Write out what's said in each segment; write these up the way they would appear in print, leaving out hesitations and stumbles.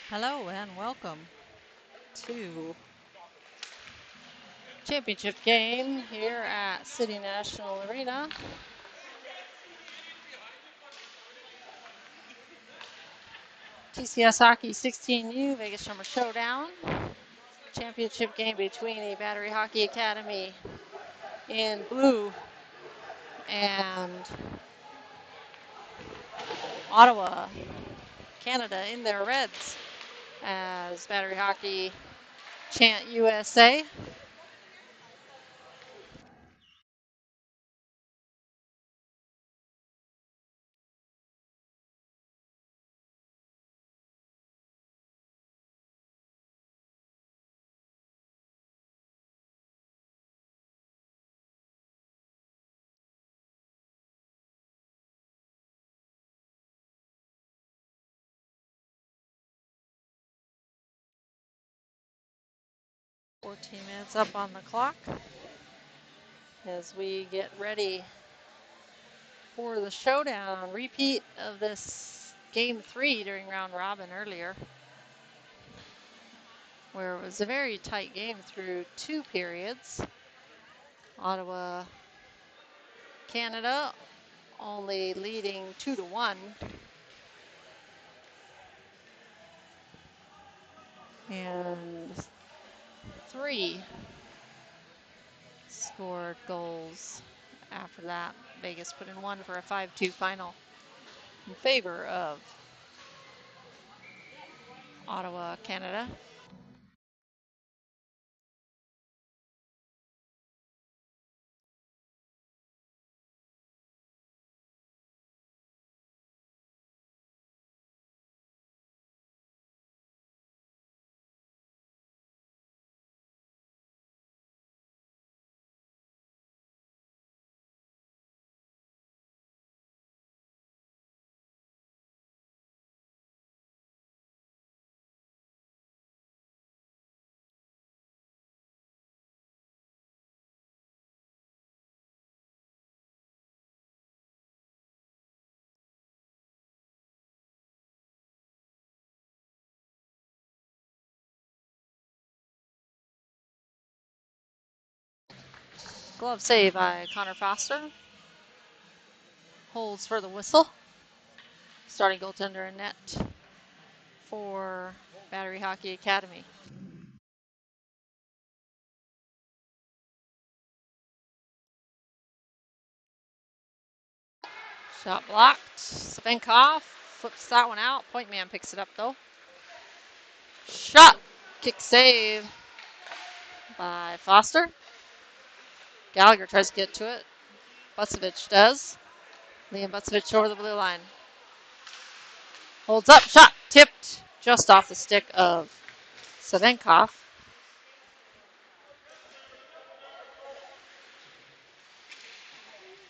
Hello and welcome to championship game here at City National Arena. TCS Hockey 16U Vegas Summer Showdown. Championship game between the Battery Hockey Academy in blue and Ottawa, Canada in their reds as Battery Hockey chant USA. Minutes up on the clock as we get ready for the showdown. Repeat of this game 3 during round robin earlier, where it was a very tight game through 2 periods. Ottawa, Canada only leading 2-1. And 3 scored goals after that. Vegas put in 1 for a 5-2 final in favor of Ottawa, Canada. Glove save by Connor Foster. Holds for the whistle. Starting goaltender in net for Battery Hockey Academy. Shot blocked. Svenkov flips that one out. Point man picks it up though. Shot. Kick save by Foster. Gallagher tries to get to it. Bucevich does. Liam Bucevich over the blue line. Holds up. Shot. Tipped just off the stick of Svenkov.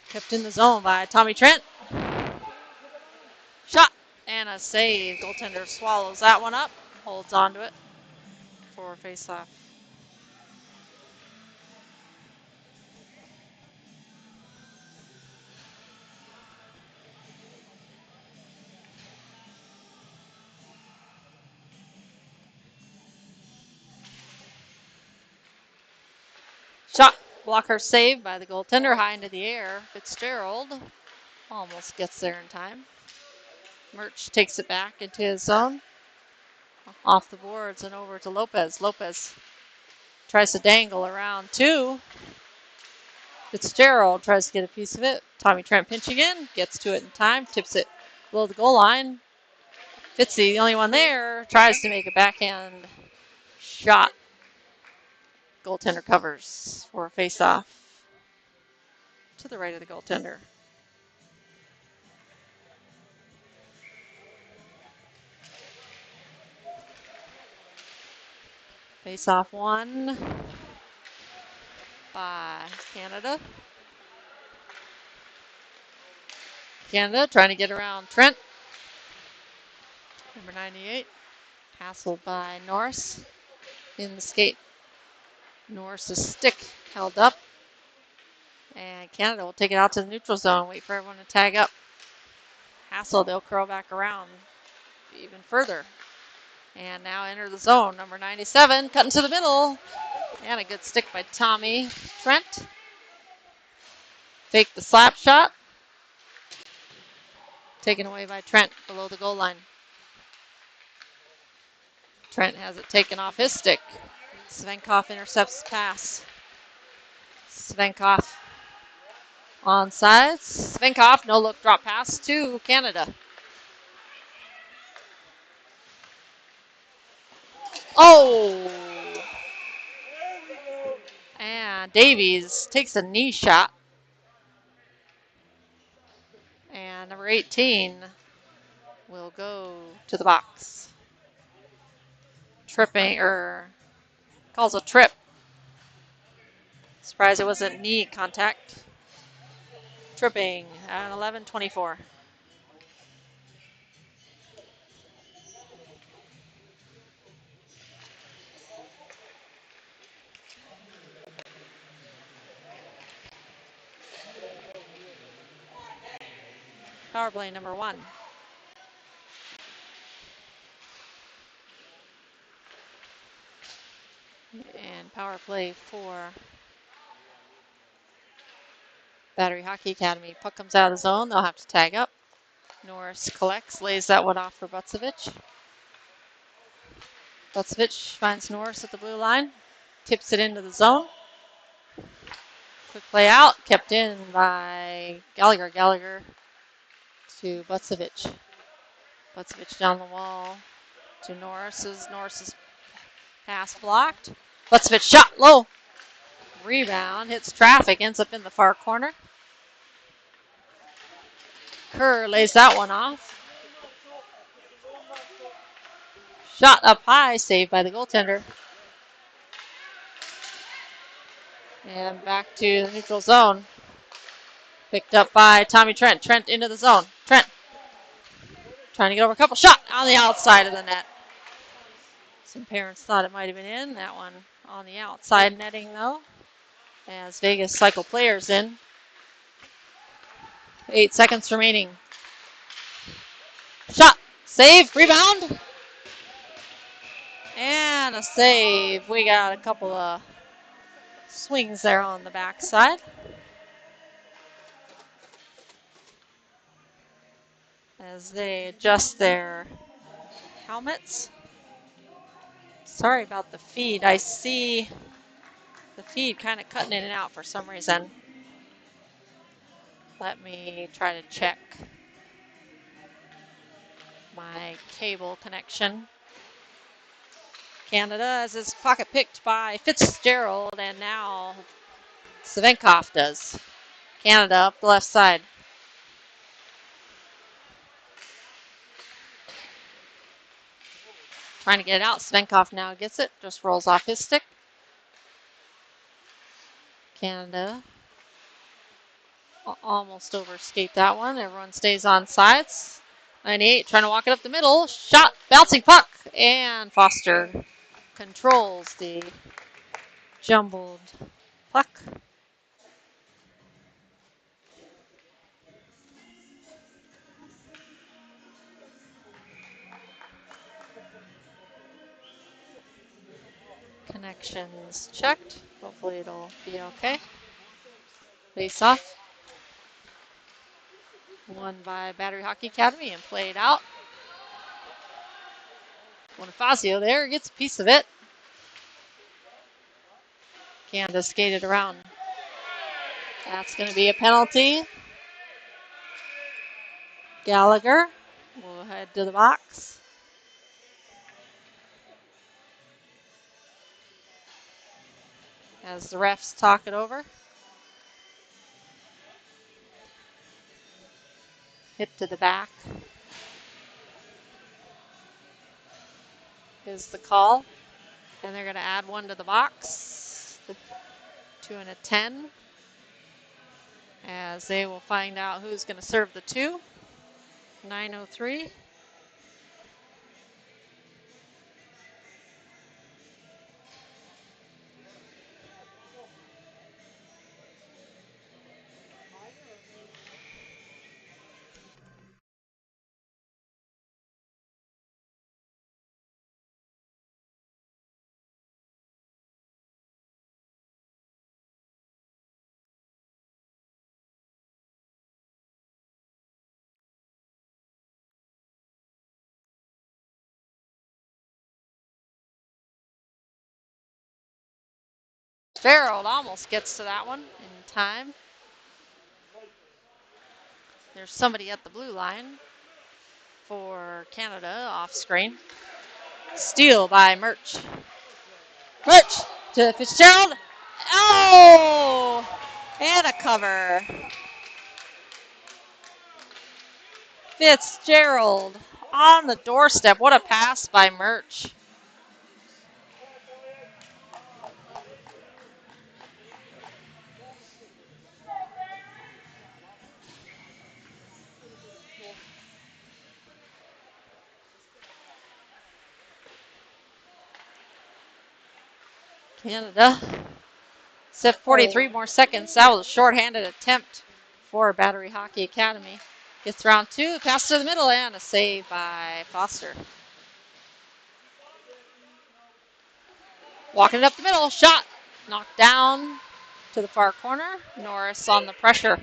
Kept in the zone by Tommy Trent. Shot and a save. Goaltender swallows that one up. Holds onto it for a face-off. Shot blocker saved by the goaltender, high into the air. Fitzgerald almost gets there in time. Murch takes it back into his zone. Off the boards and over to Lopez. Lopez tries to dangle around 2. Fitzgerald tries to get a piece of it. Tommy Trent pinching in, gets to it in time, tips it below the goal line. Fitzy, the only one there, tries to make a backhand shot. Goaltender covers for a face-off to the right of the goaltender. Face-off won by Canada. Canada trying to get around Trent. Number 98. Hassled by Norris in the skate. Norris's stick held up. And Canada will take it out to the neutral zone. Wait for everyone to tag up. Hassel, they'll curl back around even further. And now enter the zone. Number 97, cutting to the middle. And a good stick by Tommy Trent. Fake the slap shot. Taken away by Trent below the goal line. Trent has it taken off his stick. Svenkov intercepts the pass. Svenkov onside. Svenkov, no look drop pass to Canada. Oh! And Davies takes a knee shot. And number 18 will go to the box. Tripping, calls a trip. Surprised it wasn't knee contact. Tripping at 11:24. Power play number 1. And power play for Battery Hockey Academy. Puck comes out of the zone. They'll have to tag up. Norris collects, lays that one off for Bucevich. Bucevich finds Norris at the blue line. Tips it into the zone. Quick play out. Kept in by Gallagher. Gallagher to Bucevich. Bucevich down the wall to Norris's. Norris's pass blocked. Bucevich shot low. Rebound. Hits traffic. Ends up in the far corner. Kerr lays that one off. Shot up high. Saved by the goaltender. And back to the neutral zone. Picked up by Tommy Trent. Trent into the zone. Trent trying to get over a couple. Shot on the outside of the net. Some parents thought it might have been in. That one on the outside netting, though. As Vegas cycle players in. 8 seconds remaining. Shot. Save. Rebound. And a save. We got a couple of swings there on the backside. As they adjust their helmets. Sorry about the feed. I see the feed kind of cutting in and out for some reason. Let me try to check my cable connection. Canada has his pocket picked by Fitzgerald, and now Svenkov does. Canada up the left side. Trying to get it out. Svenkov now gets it. Just rolls off his stick. Canada almost overskate that one. Everyone stays on sides. 98 trying to walk it up the middle. Shot. Bouncing puck. And Foster controls the jumbled puck. Connections checked. Hopefully it'll be okay. Face off. Won by Battery Hockey Academy and played out. Bonifazio there gets a piece of it. Canada skated around. That's going to be a penalty. Gallagher will head to the box. As the refs talk it over. Hit to the back is the call. And they're going to add one to the box. The 2 and a 10. As they will find out who's going to serve the 2. 9:03. Fitzgerald almost gets to that one in time. There's somebody at the blue line for Canada off screen. Steal by Murch. Murch to Fitzgerald. Oh! And a cover. Fitzgerald on the doorstep. What a pass by Murch. Canada. Set 43 more seconds. That was a shorthanded attempt for Battery Hockey Academy. Gets round two, pass to the middle, and a save by Foster. Walking it up the middle, shot. Knocked down to the far corner. Norris on the pressure.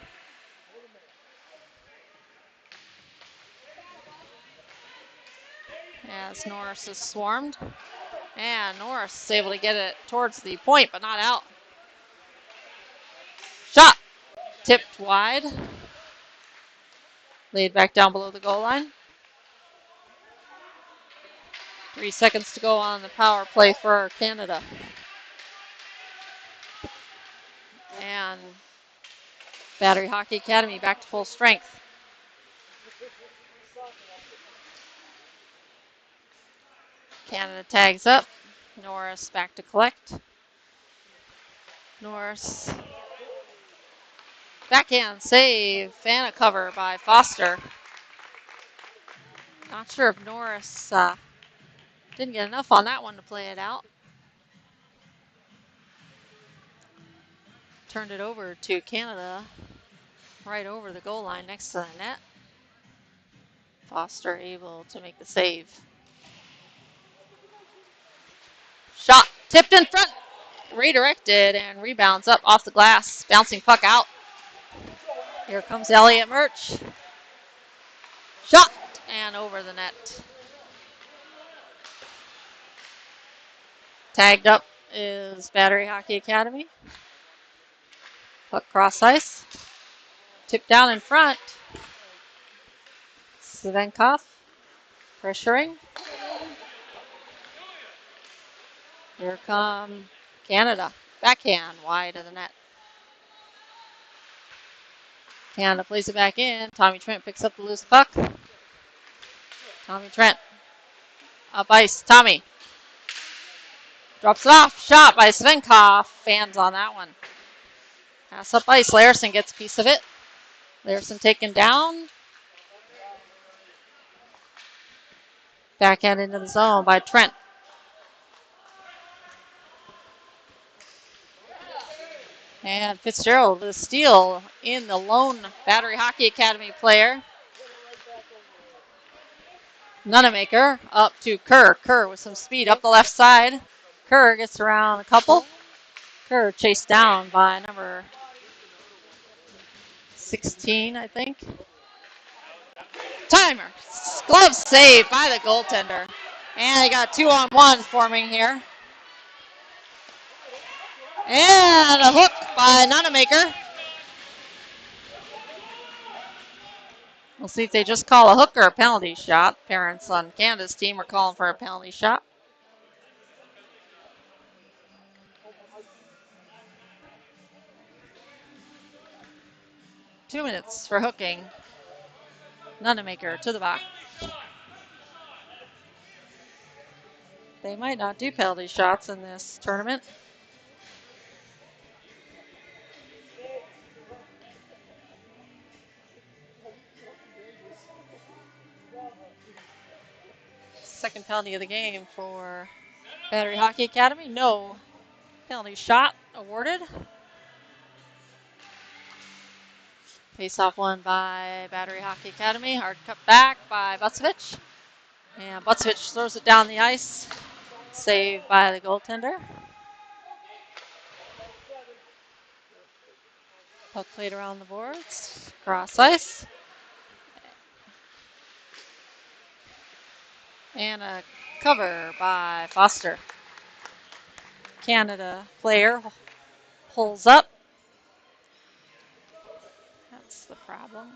As Norris is swarmed. And Norris is able to get it towards the point, but not out. Shot. Tipped wide. Laid back down below the goal line. 3 seconds to go on the power play for Canada. And Battery Hockey Academy back to full strength. Canada tags up. Norris back to collect. Norris. Backhand save and a cover by Foster. Not sure if Norris didn't get enough on that one to play it out. Turned it over to Canada. Right over the goal line next to the net. Foster able to make the save. Shot tipped in front. Redirected and rebounds up off the glass. Bouncing puck out. Here comes Elliot Murch. Shot and over the net. Tagged up is Battery Hockey Academy. Puck cross ice. Tipped down in front. Svenkov pressuring. Here come Canada. Backhand wide of the net. Canada plays it back in. Tommy Trent picks up the loose puck. Tommy Trent. Up ice. Tommy. Drops it off. Shot by Svenkov. Fans on that one. Pass up ice. Larson gets a piece of it. Larson taken down. Backhand into the zone by Trent. And Fitzgerald with a steal in the lone Battery Hockey Academy player. Nunemaker up to Kerr. Kerr with some speed up the left side. Kerr gets around a couple. Kerr chased down by number 16, I think. Timer. Glove save by the goaltender. And they got 2-on-1 forming here. And a hook by Nunemaker. We'll see if they just call a hook or a penalty shot. Parents on Canada's team are calling for a penalty shot. Two minutes for hooking. Nunemaker to the box. They might not do penalty shots in this tournament. Second penalty of the game for Battery Hockey Academy. No penalty shot awarded. Face-off won by Battery Hockey Academy. Hard cut back by Bucevich. And Bucevich throws it down the ice. Saved by the goaltender. Puck played around the boards. Cross ice. And a cover by Foster. Canada player Pulls up. That's the problem.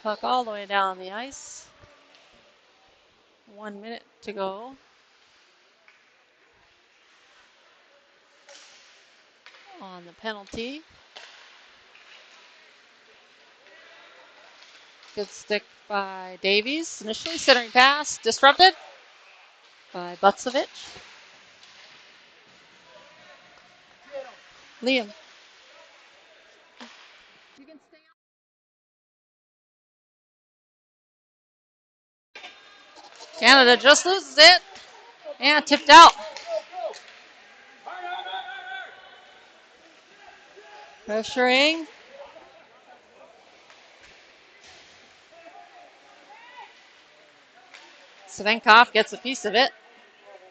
Puck all the way down the ice. 1 minute to go. On the penalty. Good stick by Davies. Initially centering pass. Disrupted by Butsevich. Liam. You can stay on. Canada just loses it. And tipped out. Pressuring. Savenkov gets a piece of it.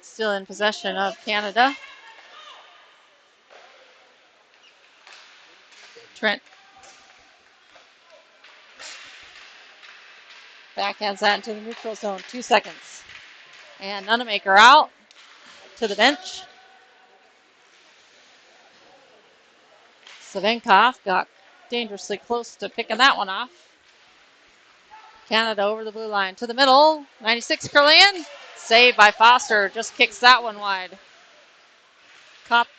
Still in possession of Canada. Trent. Backhands that into the neutral zone. 2 seconds. And Nunemaker out to the bench. Savenkov got dangerously close to picking that one off. Canada over the blue line to the middle. 96 Kurlan. Saved by Foster. Just kicks that one wide. Caught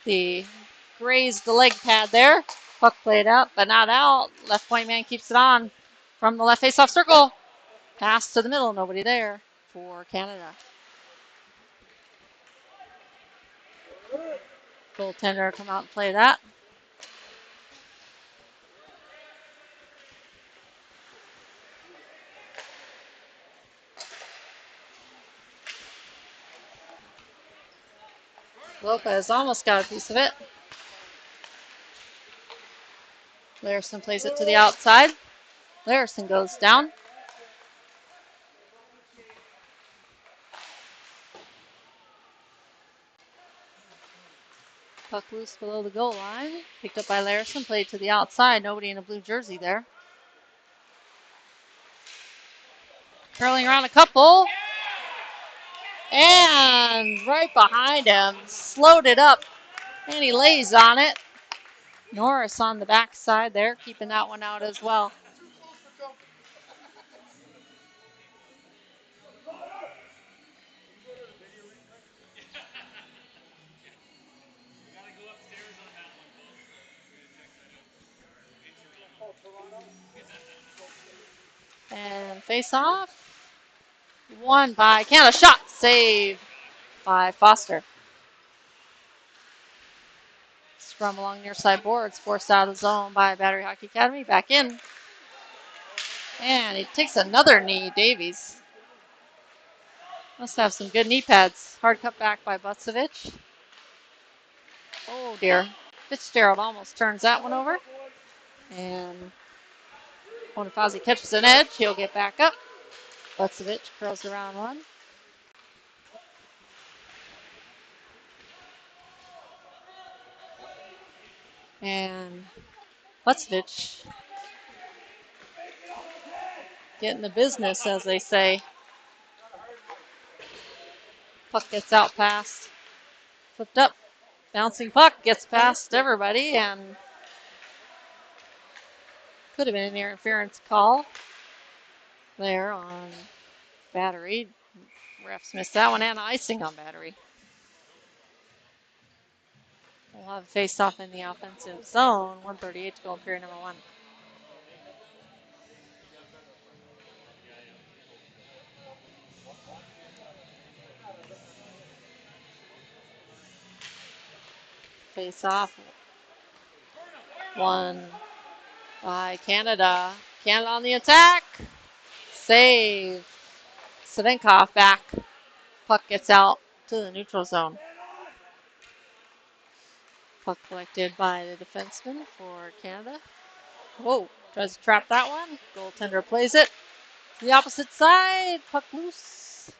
grazed the leg pad there. Puck played up, but not out. Left point man keeps it on from the left faceoff circle. Pass to the middle. Nobody there for Canada. Goaltender come out and play that. Lopez almost got a piece of it. Larson plays it to the outside. Larson goes down. Puck loose below the goal line. Picked up by Larson. Played to the outside. Nobody in a blue jersey there. Curling around a couple. And right behind him. Slowed it up. And he lays on it. Norris on the backside there. Keeping that one out as well. And face off. Won by Canada. Shot save by Foster. Scrum along near side boards. Forced out of the zone by Battery Hockey Academy. Back in. And he takes another knee, Davies. Must have some good knee pads. Hard cut back by Butsevich. Oh dear. Fitzgerald almost turns that one over. And Bonifazi catches an edge. He'll get back up. Butsevich curls around one. And Butsevich getting the business, as they say. Puck gets out past. Flipped up. Bouncing puck gets past everybody and could have been an interference call there on Battery. Refs missed that one and icing on Battery. We'll have a face-off in the offensive zone. 1:38 to go in period number 1. Face-off. One by Canada. Canada on the attack. Save. Savenkov back. Puck gets out to the neutral zone. Puck collected by the defenseman for Canada. Whoa, tries to trap that one. Goaltender plays it to the opposite side. Puck loose.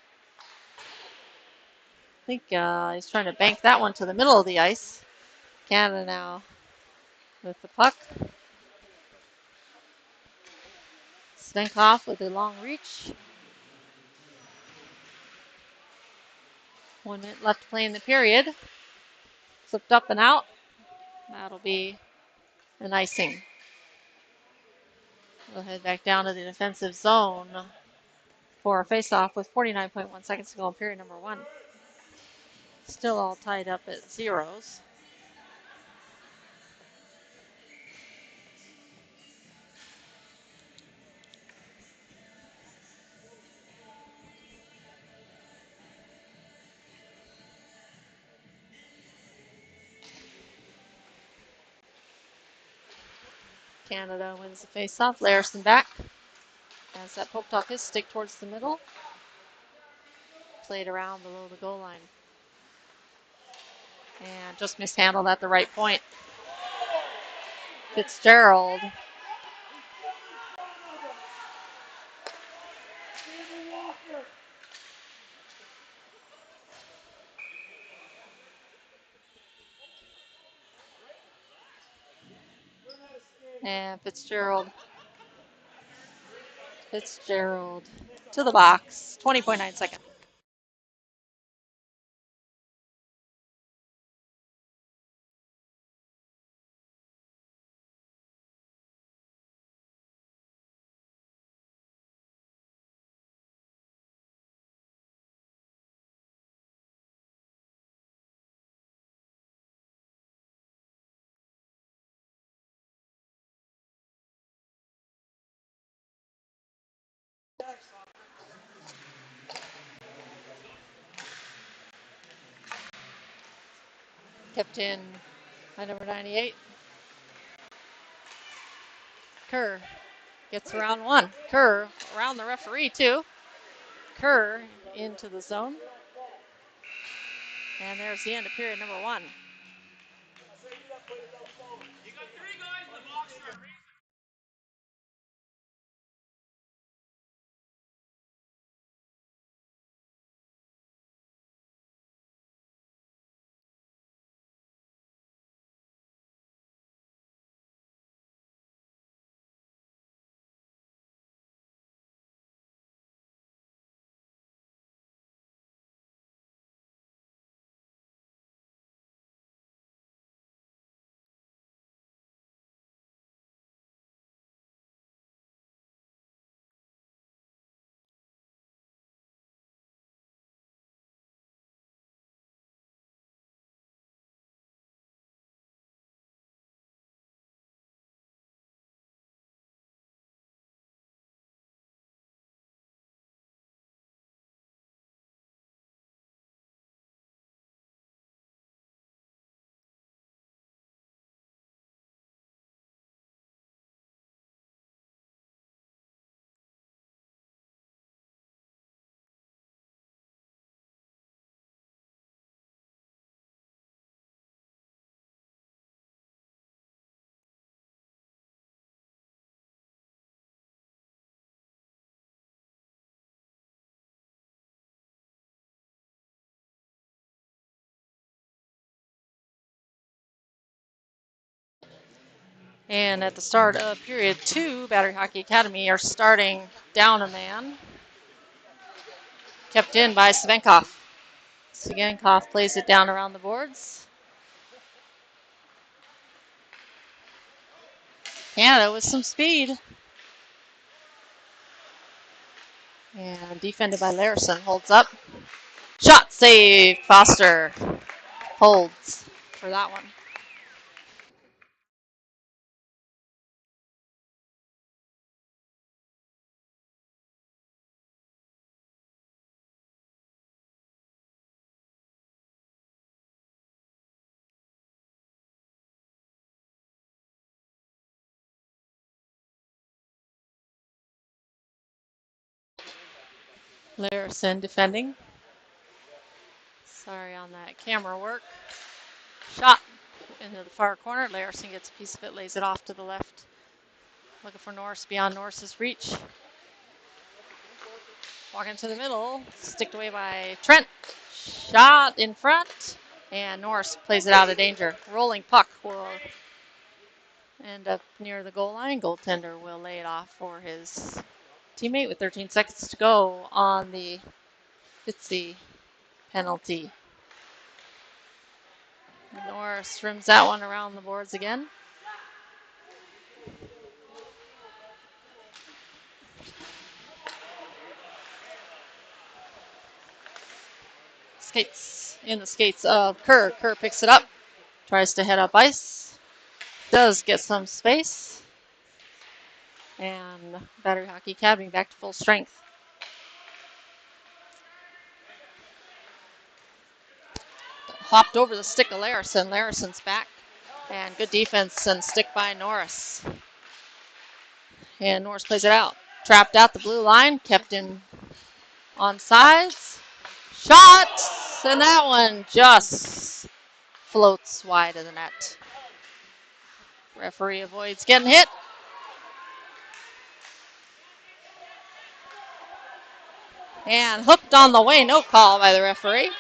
I think he's trying to bank that one to the middle of the ice. Canada now with the puck. Svenkoff with a long reach. 1 minute left to play in the period. Flipped up and out. That'll be an icing. We'll head back down to the defensive zone for a face-off with 49.1 seconds to go in period number 1. Still all tied up at zeros. Canada wins the face-off. Larson back. As that poked off his stick towards the middle. Played around below the goal line. And just mishandled at the right point. Fitzgerald. And Fitzgerald to the box. 20.9 seconds. Kept in by number 98. Kerr gets around one. Kerr around the referee too. Kerr into the zone. And there's the end of period number 1. And at the start of period 2, Battery Hockey Academy are starting down a man. Kept in by Svenkoff. Svenkoff plays it down around the boards. Canada with some speed. And defended by Larson. Holds up. Shot save. Foster holds for that one. Larson defending. Sorry on that camera work. Shot into the far corner. Larson gets a piece of it, lays it off to the left. Looking for Norris beyond Norris's reach. Walking to the middle. Sticked away by Trent. Shot in front. And Norris plays it out of danger. Rolling puck will And up near the goal line, goaltender will lay it off for his teammate with 13 seconds to go on the Fitzy penalty. Norris rims that one around the boards again. Skates in the skates of Kerr. Kerr picks it up, tries to head up ice, does get some space, and Battery Hockey Academy back to full strength. Hopped over the stick of Larison. Larison's back, and good defense and stick by Norris. And Norris plays it out. Trapped out the blue line, kept in on sides. Shot! And that one just floats wide of the net. Referee avoids getting hit. And hooked on the way, no call by the referee.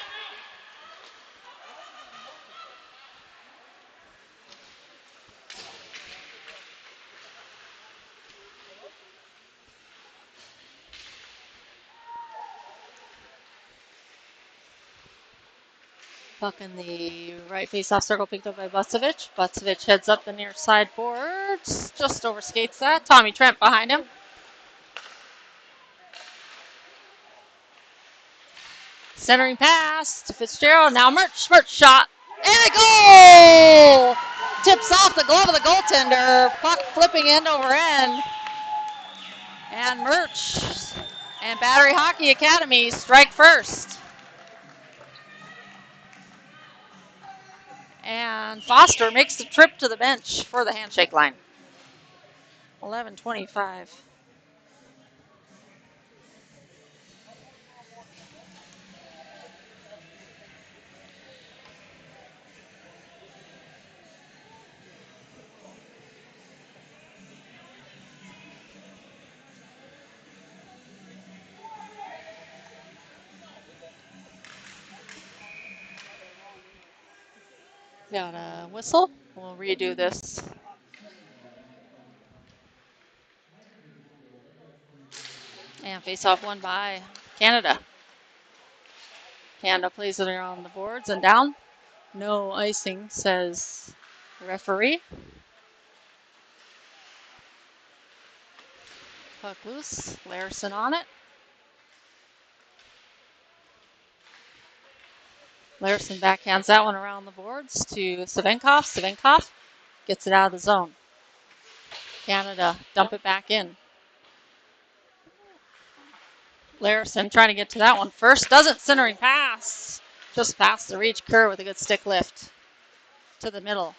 Puck in the right face-off circle picked up by Bucevic. Bucevic heads up the near side boards, just overskates that. Tommy Trent behind him. Centering pass to Fitzgerald. Now Mertz shot. And a goal! Tips off the glove of the goaltender. Puck flipping end over end. And Mertz and Battery Hockey Academy strike first. And Foster makes the trip to the bench for the handshake line. 11:25. Got a whistle. We'll redo this. And face-off won by Canada. Canada plays it around the boards and down. No icing, says the referee. Puck loose. Larison on it. Larison backhands that one around the boards to Savenkov. Savenkov gets it out of the zone. Canada dump it back in. Larison trying to get to that one first. Doesn't. Centering pass. Just past the reach. Kerr with a good stick lift to the middle.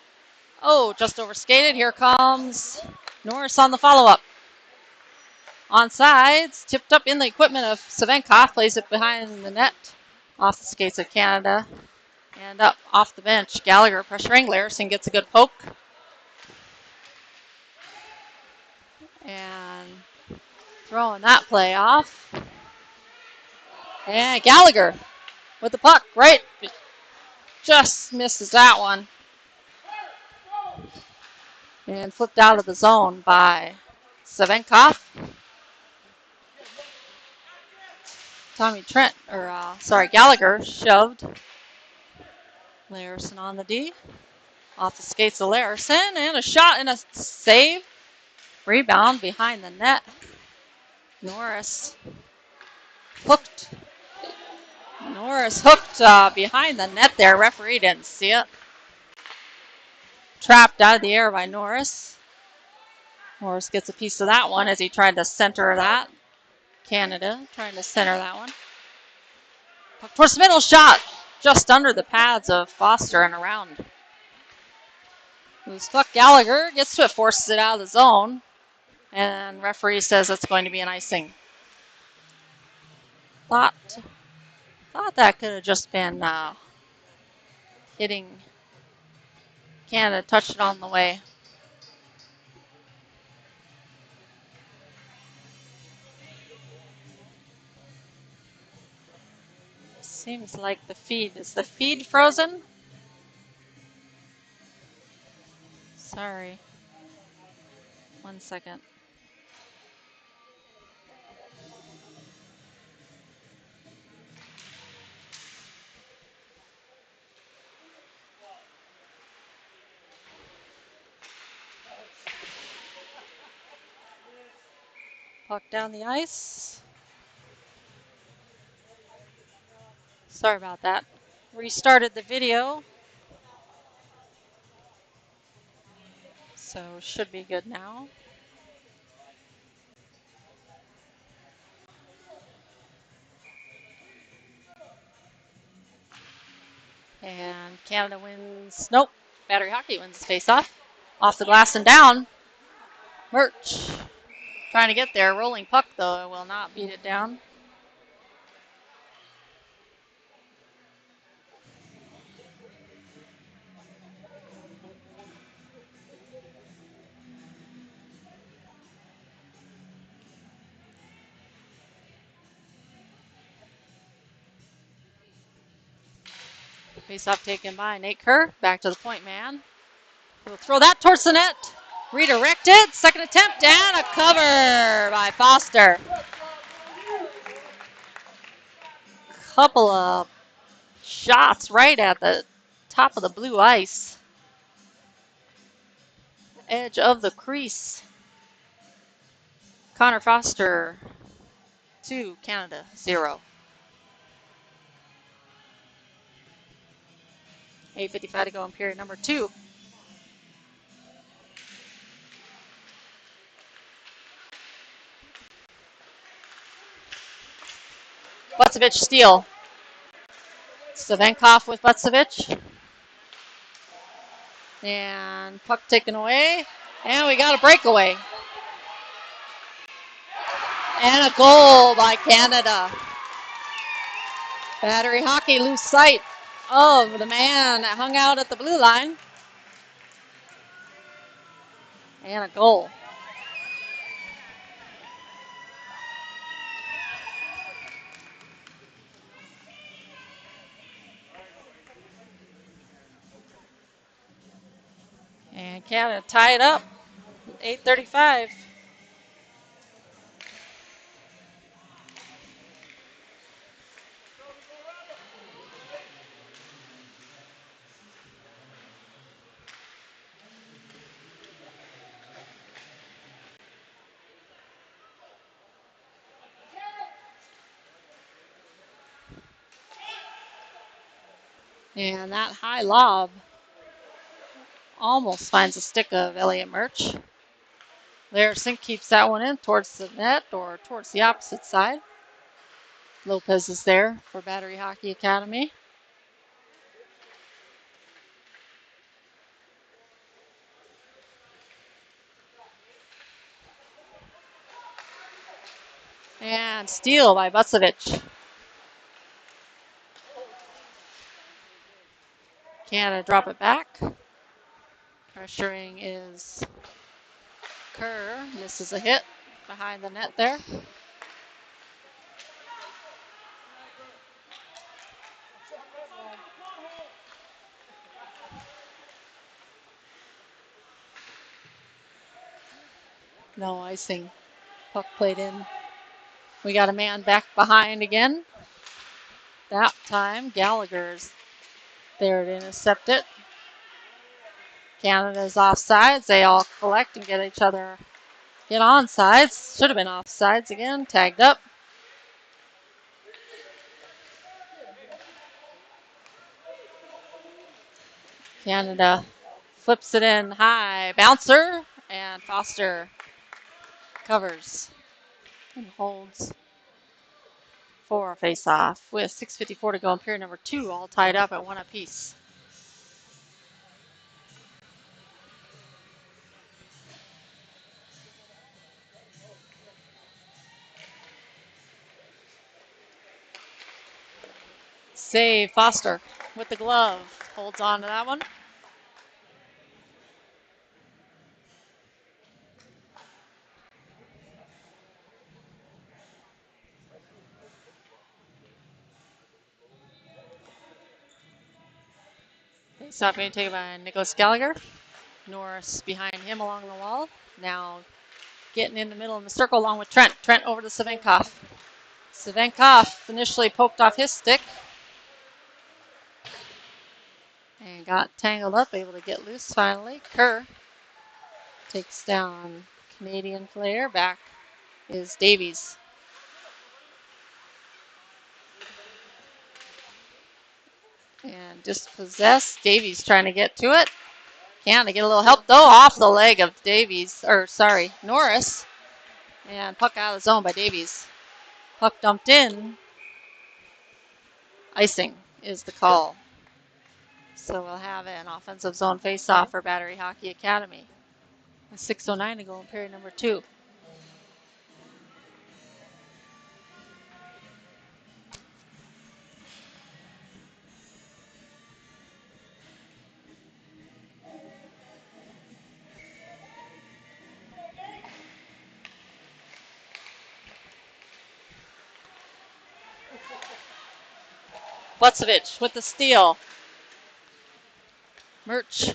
Oh, just overskated. Here comes Norris on the follow-up. On sides. Tipped up in the equipment of Savenkov. Plays it behind the net. Off the skates of Canada. And up off the bench. Gallagher pressuring. Larison gets a good poke. And throwing that play off. And Gallagher with the puck. Right. Just misses that one. And flipped out of the zone by Savenkov. Gallagher shoved Larison on the D. Off the skates of Larison, and a shot and a save. Rebound behind the net. Norris hooked behind the net there. Referee didn't see it. Trapped out of the air by Norris. Norris gets a piece of that one as he tried to center that. Canada trying to center that one. Towards the middle, shot just under the pads of Foster and around. Loose puck. Gallagher gets to it, forces it out of the zone, and referee says it's going to be an icing. Thought that could have just been hitting Canada, touched it on the way. Seems like is the feed frozen? Sorry. 1 second. Puck down the ice. Sorry about that. Restarted the video. So should be good now. And Canada wins. Nope. Battery Hockey wins the face-off. Off the glass and down. Murch trying to get there. Rolling puck, though. It will not beat it down. Face-off taken by Nate Kerr. Back to the point man. We'll throw that towards the net. Redirected. Second attempt and a cover by Foster. Couple of shots right at the top of the blue ice. Edge of the crease. Connor Foster 2, Canada 0. 8:55 to go in period number 2. Bucevich steal. Savenkov with Bucevich. And puck taken away. And we got a breakaway. And a goal by Canada. Battery Hockey lose sight of the man that hung out at the blue line. And a goal. And Canada tied up. 8:35. And that high lob almost finds the stick of Elliot Murch. There, Sink keeps that one in towards the net or towards the opposite side. Lopez is there for Battery Hockey Academy. And steal by Bucevich. Canada drop it back. Pressuring is Kerr. Misses a hit behind the net there. No icing. Puck played in. We got a man back behind again. That time Gallagher's there to intercept it. Canada's offsides. They all collect and get each other, get onsides. Should have been offsides again. Tagged up. Canada flips it in high. Bouncer. And Foster covers and holds for a face-off with 6:54 to go in period number 2, all tied up at 1 apiece. Save Foster with the glove. Holds on to that one. Face-off being taken by Nicholas Gallagher. Norris behind him along the wall. Now getting in the middle of the circle along with Trent. Trent over to Savenkov. Savenkov initially poked off his stick and got tangled up, able to get loose finally. Kerr takes down Canadian player. Back is Davies. And dispossessed. Davies trying to get to it. Can't get a little help though off the leg of Davies, or sorry, Norris. And puck out of the zone by Davies. Puck dumped in. Icing is the call. So we'll have an offensive zone face-off for Battery Hockey Academy. 6:09 to go in period number 2. Bucevich with the steal. Murch.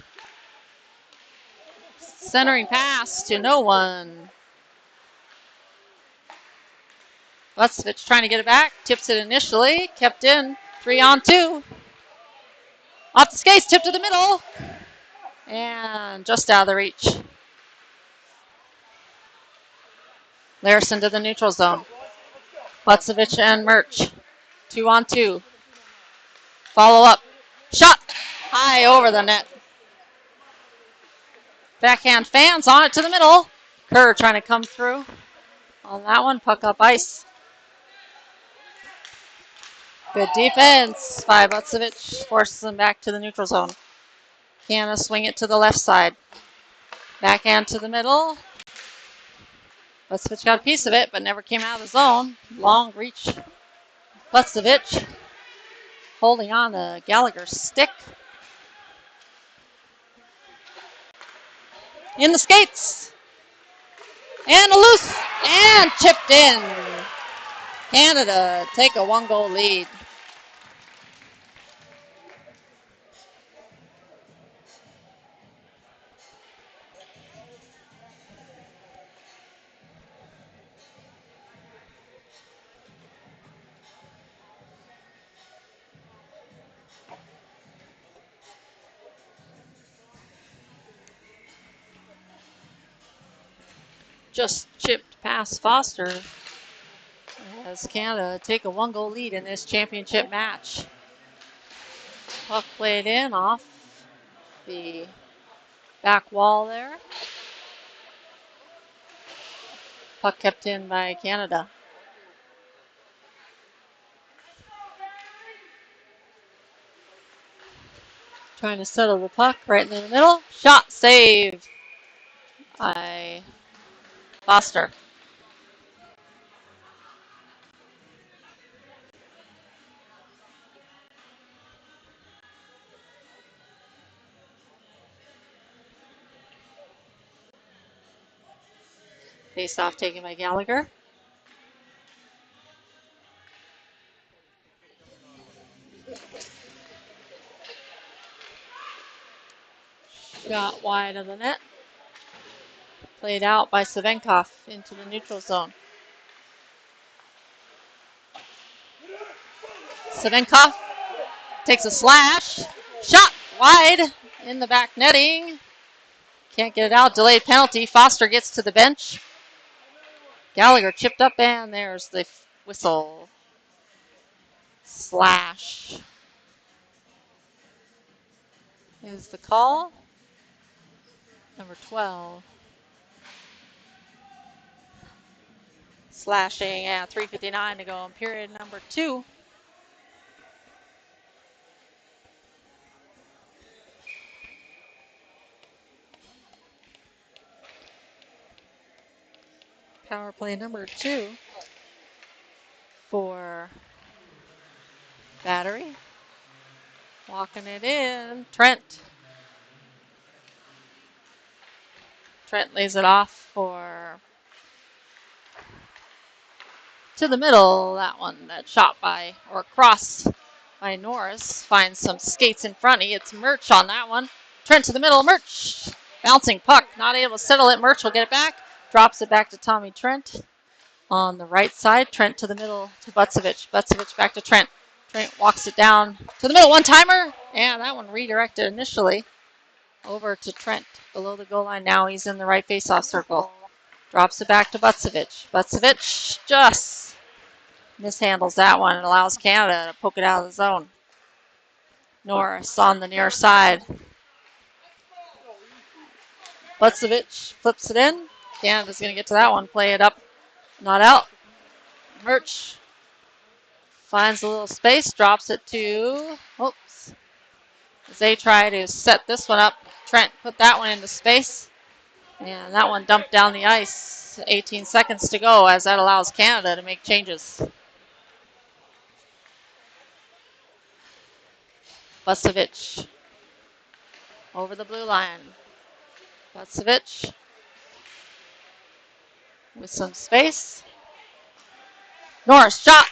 Centering pass to no one. Bucevich trying to get it back. Tips it initially. Kept in. 3-on-2. Off the skates. Tip to the middle. And just out of the reach. Larison to the neutral zone. Bucevich and Murch. 2-on-2. Follow up. Shot. High over the net. Backhand fans on it to the middle. Kerr trying to come through on that one. Puck up ice. Good defense by Bucevich. Forces him back to the neutral zone. Canada swing it to the left side. Backhand to the middle. Bucevich got a piece of it, but never came out of the zone. Long reach. Bucevich holding on to Gallagher's stick. In the skates. And a loose. And chipped in. Canada take a 1-goal lead. Just chipped past Foster as Canada take a 1-goal lead in this championship match. Puck played in off the back wall there. Puck kept in by Canada. Trying to settle the puck right in the middle. Shot save by Foster. Face off taken by Gallagher. Shot wide of the net. Played out by Savenkov into the neutral zone. Savenkov takes a slash. Shot wide in the back netting. Can't get it out. Delayed penalty. Foster gets to the bench. Gallagher chipped up, and there's the whistle. Slash is the call. Number 12. Slashing at 3:59 to go in period number 2. Power play number 2 for Battery. Walking it in. Trent. Trent lays it off for to the middle. That one, that shot by, or cross by Norris. Finds some skates in front. He gets Murch on that one. Trent to the middle. Murch Bouncing puck, not able to settle it. Murch will get it back. Drops it back to Tommy Trent. On the right side, Trent to the middle to Bucevich. Bucevich back to Trent. Trent walks it down to the middle. One-timer. And that one redirected initially over to Trent below the goal line. Now he's in the right face-off circle. Drops it back to Bucevich. Bucevich just mishandles that one and allows Canada to poke it out of the zone. Norris on the near side. Bucevich flips it in. Canada's going to get to that one. Play it up. Not out. Murch finds a little space. Drops it to... Oops. As they try to set this one up. Trent put that one into space. And that one dumped down the ice. 18 seconds to go as that allows Canada to make changes. Bucevich over the blue line. Bucevich with some space. Norris shot.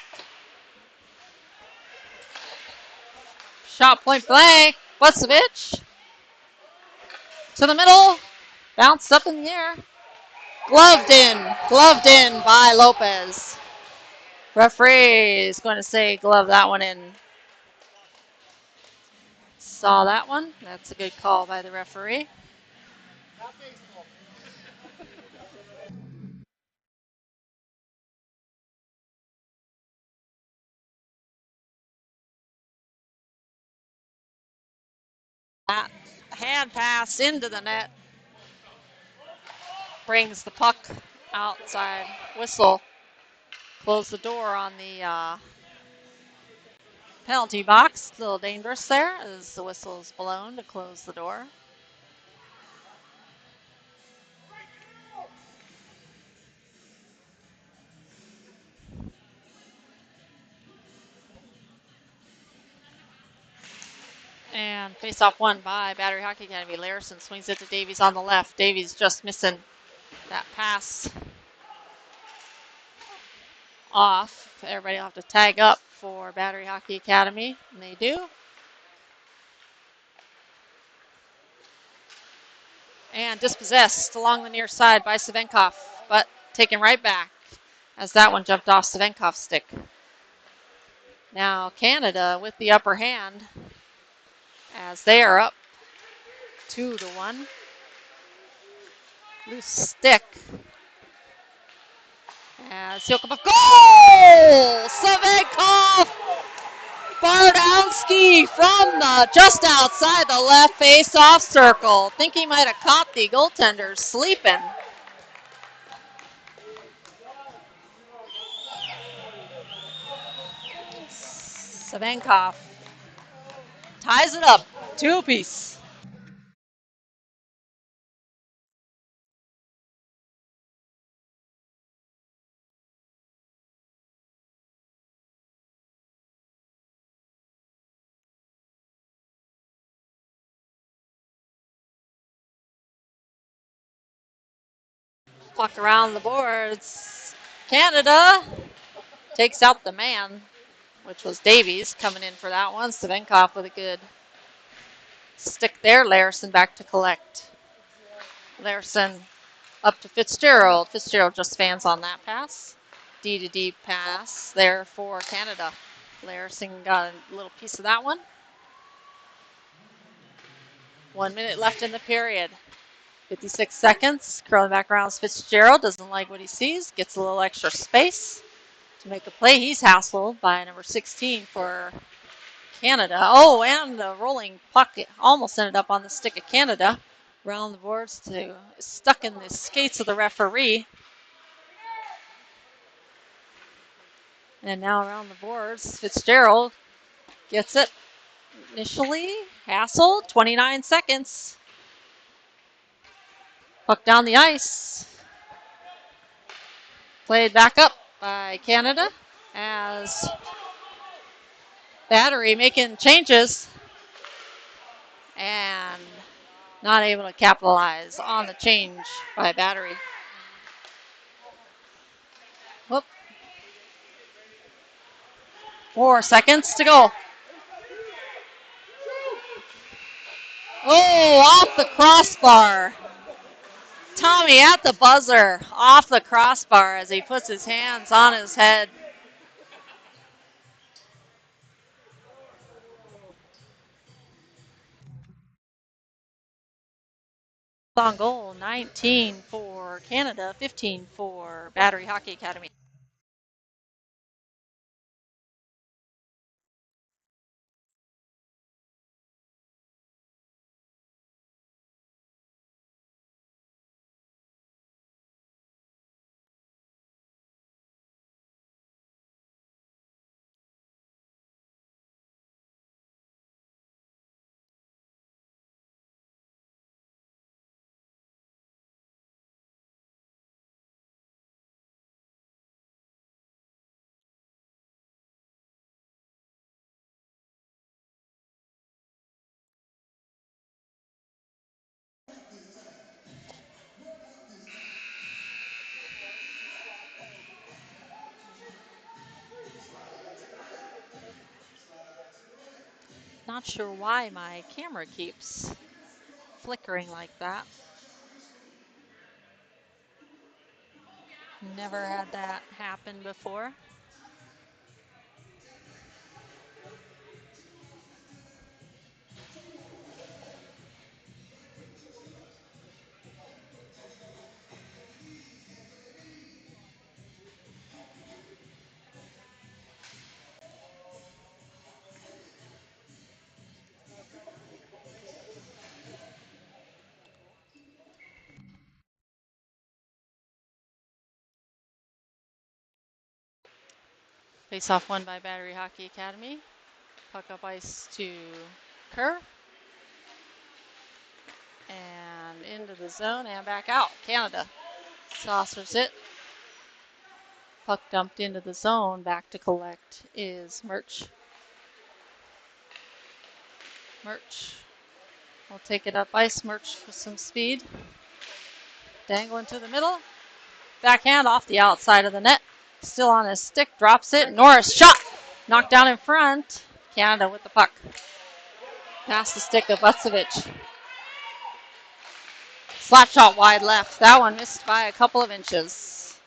Shot point blank. Bucevich to the middle. Bounced up in the air. Gloved in by Lopez. Referee is going to say glove that one in. Saw that one. That's a good call by the referee. That hand pass into the net brings the puck outside. Whistle. Close the door on the penalty box. A little dangerous there as the whistle is blown to close the door. And face-off won by Battery Hockey Academy. Larison swings it to Davies on the left. Davies just missing that pass off. Everybody will have to tag up for Battery Hockey Academy, and they do. And dispossessed along the near side by Savenkov, but taken right back as that one jumped off Savenkov's stick. Now Canada with the upper hand as they are up 2-1. Loose stick. As Silkabov, goal! Savenkov! Bardowski from just outside the left face-off circle. Think he might have caught the goaltender sleeping. Savenkov ties it up, 2 apiece. Puck around the boards. Canada takes out the man, which was Davies coming in for that one. Savenkov with a good stick there. Larison back to collect. Larison up to Fitzgerald. Fitzgerald just fans on that pass. D to D pass there for Canada. Larison got a little piece of that one. 1 minute left in the period. 56 seconds. Curling back around Fitzgerald. Doesn't like what he sees. Gets a little extra space to make a play. He's hassled by number 16 for Canada. Oh, and the rolling puck almost ended up on the stick of Canada. Around the boards to stuck in the skates of the referee. And now around the boards, Fitzgerald gets it initially. Hassled, 29 seconds. Puck down the ice. Played back up by Canada as Battery making changes and not able to capitalize on the change by Battery. Whoop. 4 seconds to go. Oh, off the crossbar. Tommy at the buzzer, off the crossbar as he puts his hands on his head. On goal, 19 for Canada, 15 for Battery Hockey Academy. Not sure why my camera keeps flickering like that. Never had that happen before. Face off won by Battery Hockey Academy. Puck up ice to Kerr. And into the zone and back out. Canada saucers it. Puck dumped into the zone. Back to collect is Murch. Murch will take it up ice. Murch with some speed. Dangling to the middle. Backhand off the outside of the net. Still on his stick. Drops it. Norris shot. Knocked down in front. Canada with the puck. Past the stick of Vucevic. Slap shot wide left. That one missed by a couple of inches.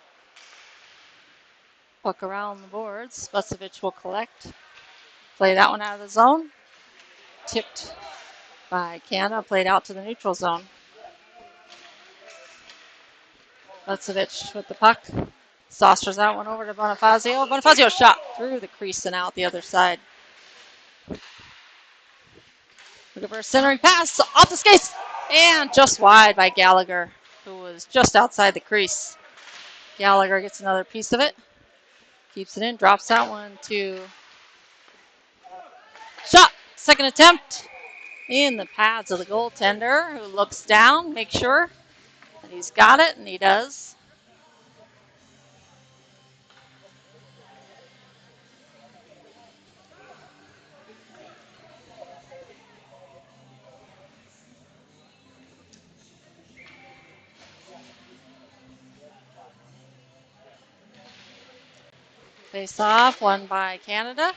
Puck around the boards. Vucevic will collect. Play that one out of the zone. Tipped by Canada. Played out to the neutral zone. Vucevic with the puck. Saucers that one over to Bonifazio. Bonifazio shot through the crease and out the other side. Looking for a centering pass. Off the skates. And just wide by Gallagher, who was just outside the crease. Gallagher gets another piece of it. Keeps it in. Drops that one to shot. Second attempt in the pads of the goaltender, who looks down, makes sure that he's got it, and he does. Face off, won by Canada.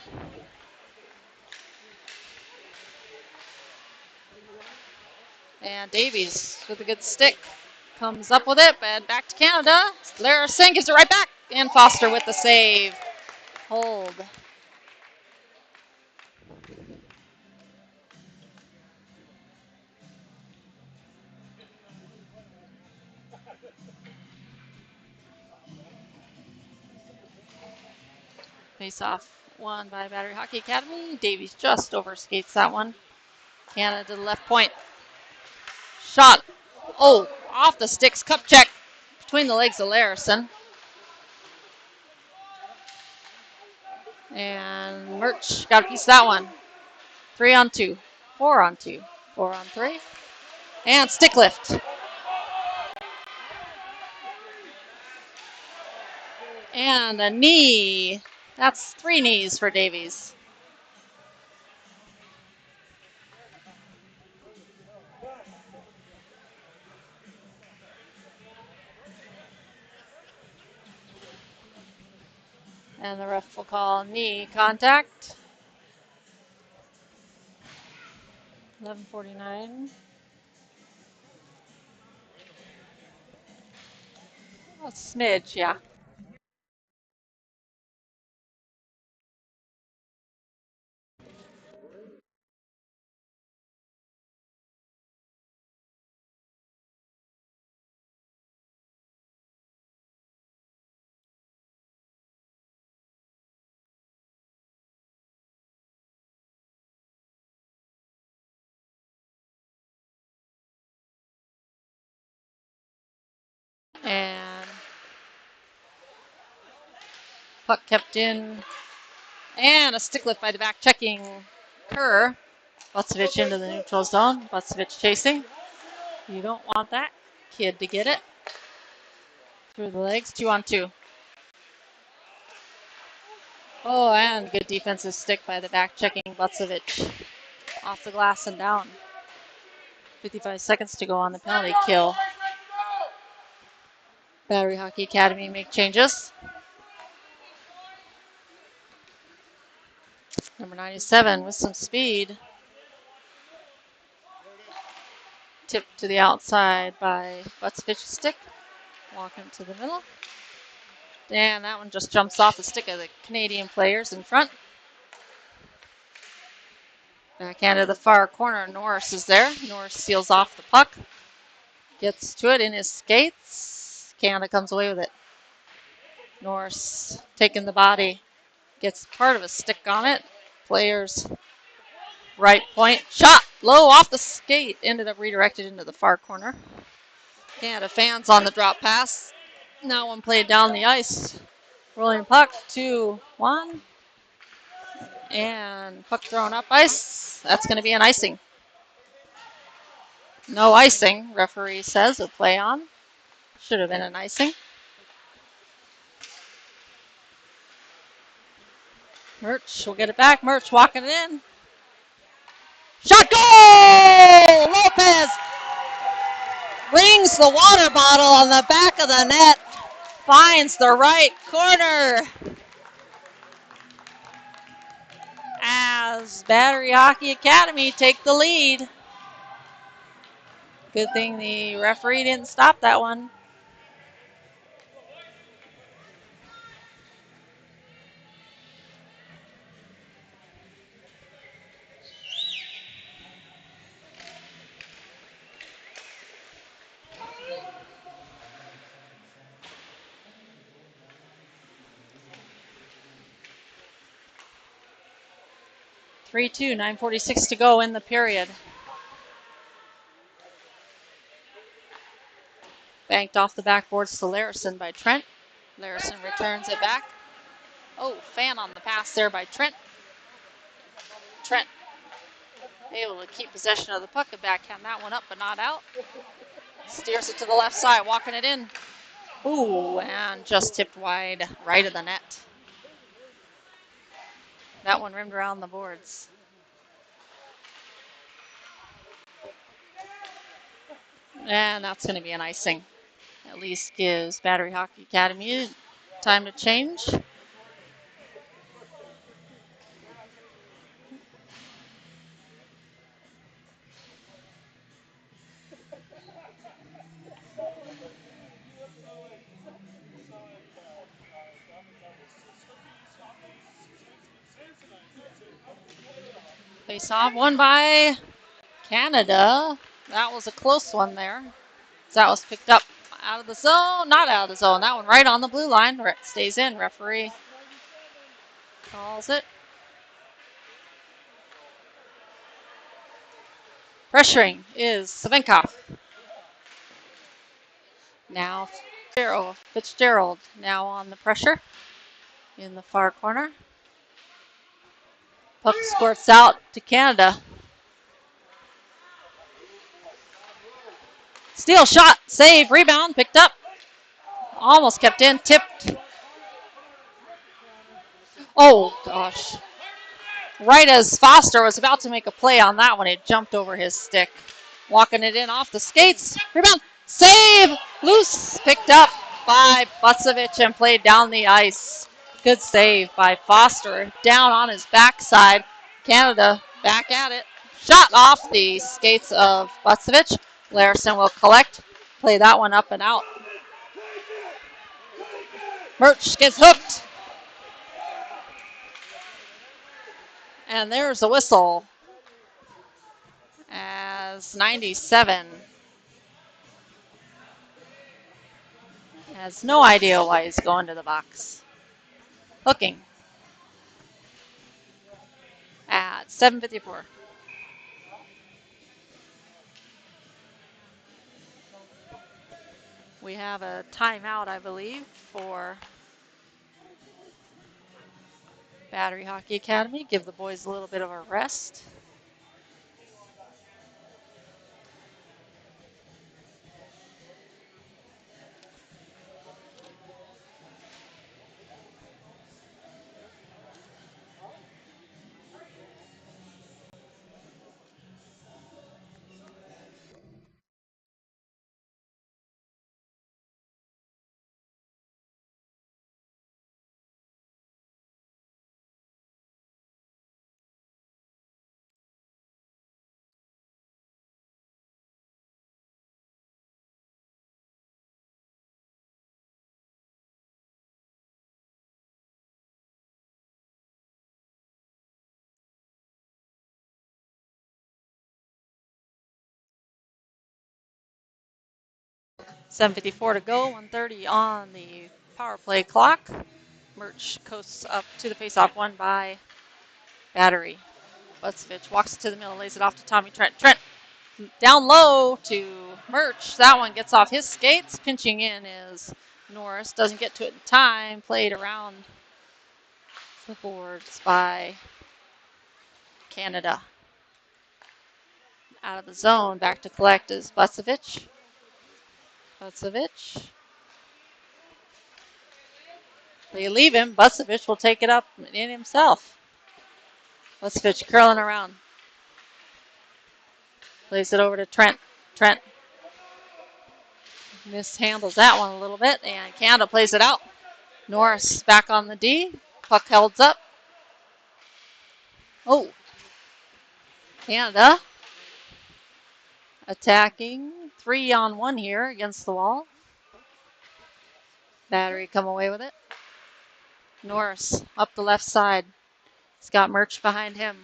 And Davies with a good stick comes up with it, but back to Canada. Larison gives it right back, and Foster with the save. Hold. Face off won by Battery Hockey Academy. Davies just overskates that one. Canada to the left point. Shot. Oh, off the sticks. Cup check between the legs of Larison. And Murch got a piece of that one. 3-on-2. 4-on-2. 4-on-3. And stick lift. And a knee. That's 3 knees for Davies. And the ref will call knee contact. 11:49. A smidge, yeah. And puck kept in. And a stick lift by the back checking Kerr. Bucevich into the neutral zone. Bucevich chasing. You don't want that kid to get it. Through the legs, 2-on-2. Oh, and good defensive stick by the back checking Bucevich. Off the glass and down. 55 seconds to go on the penalty kill. Battery Hockey Academy make changes. Number 97 with some speed. Tipped to the outside by Buccevich's stick. Walking to the middle. And that one just jumps off the stick of the Canadian players in front. Backhand to the far corner. Norris is there. Norris seals off the puck. Gets to it in his skates. Canada comes away with it. Norris taking the body. Gets part of a stick on it. Players right point. Shot low off the skate. Ended up redirected into the far corner. Canada fans on the drop pass. Now one played down the ice. Rolling puck, 2-1. And puck thrown up ice. That's going to be an icing. No icing, referee says, a play on. Should have been an icing. Murch will get it back. Murch walking it in. Shot goal! Lopez rings the water bottle on the back of the net. Finds the right corner. As Battery Hockey Academy take the lead. Good thing the referee didn't stop that one. (3-2), 9:46 to go in the period. Banked off the backboards to Larison by Trent. Larison returns it back. Oh, fan on the pass there by Trent. Trent able to keep possession of the puck and backhand that one up but not out. Steers it to the left side, walking it in. Ooh, and just tipped wide right of the net. That one rimmed around the boards. And that's going to be an icing. At least gives Battery Hockey Academy time to change. Face off, won by Canada. That was a close one there. That was picked up out of the zone, not out of the zone. That one right on the blue line. It stays in. Referee calls it. Pressuring is Savinkov. Now Fitzgerald now on the pressure in the far corner. Puck squirts out to Canada. Steal shot, save, rebound, picked up. Almost kept in, tipped. Oh, gosh. Right as Foster was about to make a play on that one, it jumped over his stick. Walking it in off the skates. Rebound, save, loose, picked up by Bucevich and played down the ice. Good save by Foster. Down on his backside. Canada back at it. Shot off the skates of Butsevich. Larison will collect. Play that one up and out. Murch gets hooked. And there's a whistle as 97 has no idea why he's going to the box. Hooking at 7:54. We have a timeout, I believe, for Battery Hockey Academy. Give the boys a little bit of a rest. .754 to go, 1:30 on the power play clock. Murch coasts up to the faceoff, won by Battery. Butsevich walks to the middle, lays it off to Tommy Trent. Trent down low to Murch. That one gets off his skates. Pinching in is Norris. Doesn't get to it in time. Played around the boards by Canada. Out of the zone. Back to collect is Butsevich. Butsevich. They leave him. Butsevich will take it up in himself. Butsevich curling around. Plays it over to Trent. Trent mishandles that one a little bit, and Canada plays it out. Norris back on the D. Puck held up. Oh. Canada attacking 3-on-1 here against the wall. Battery come away with it. Norris up the left side. He's got Murch behind him.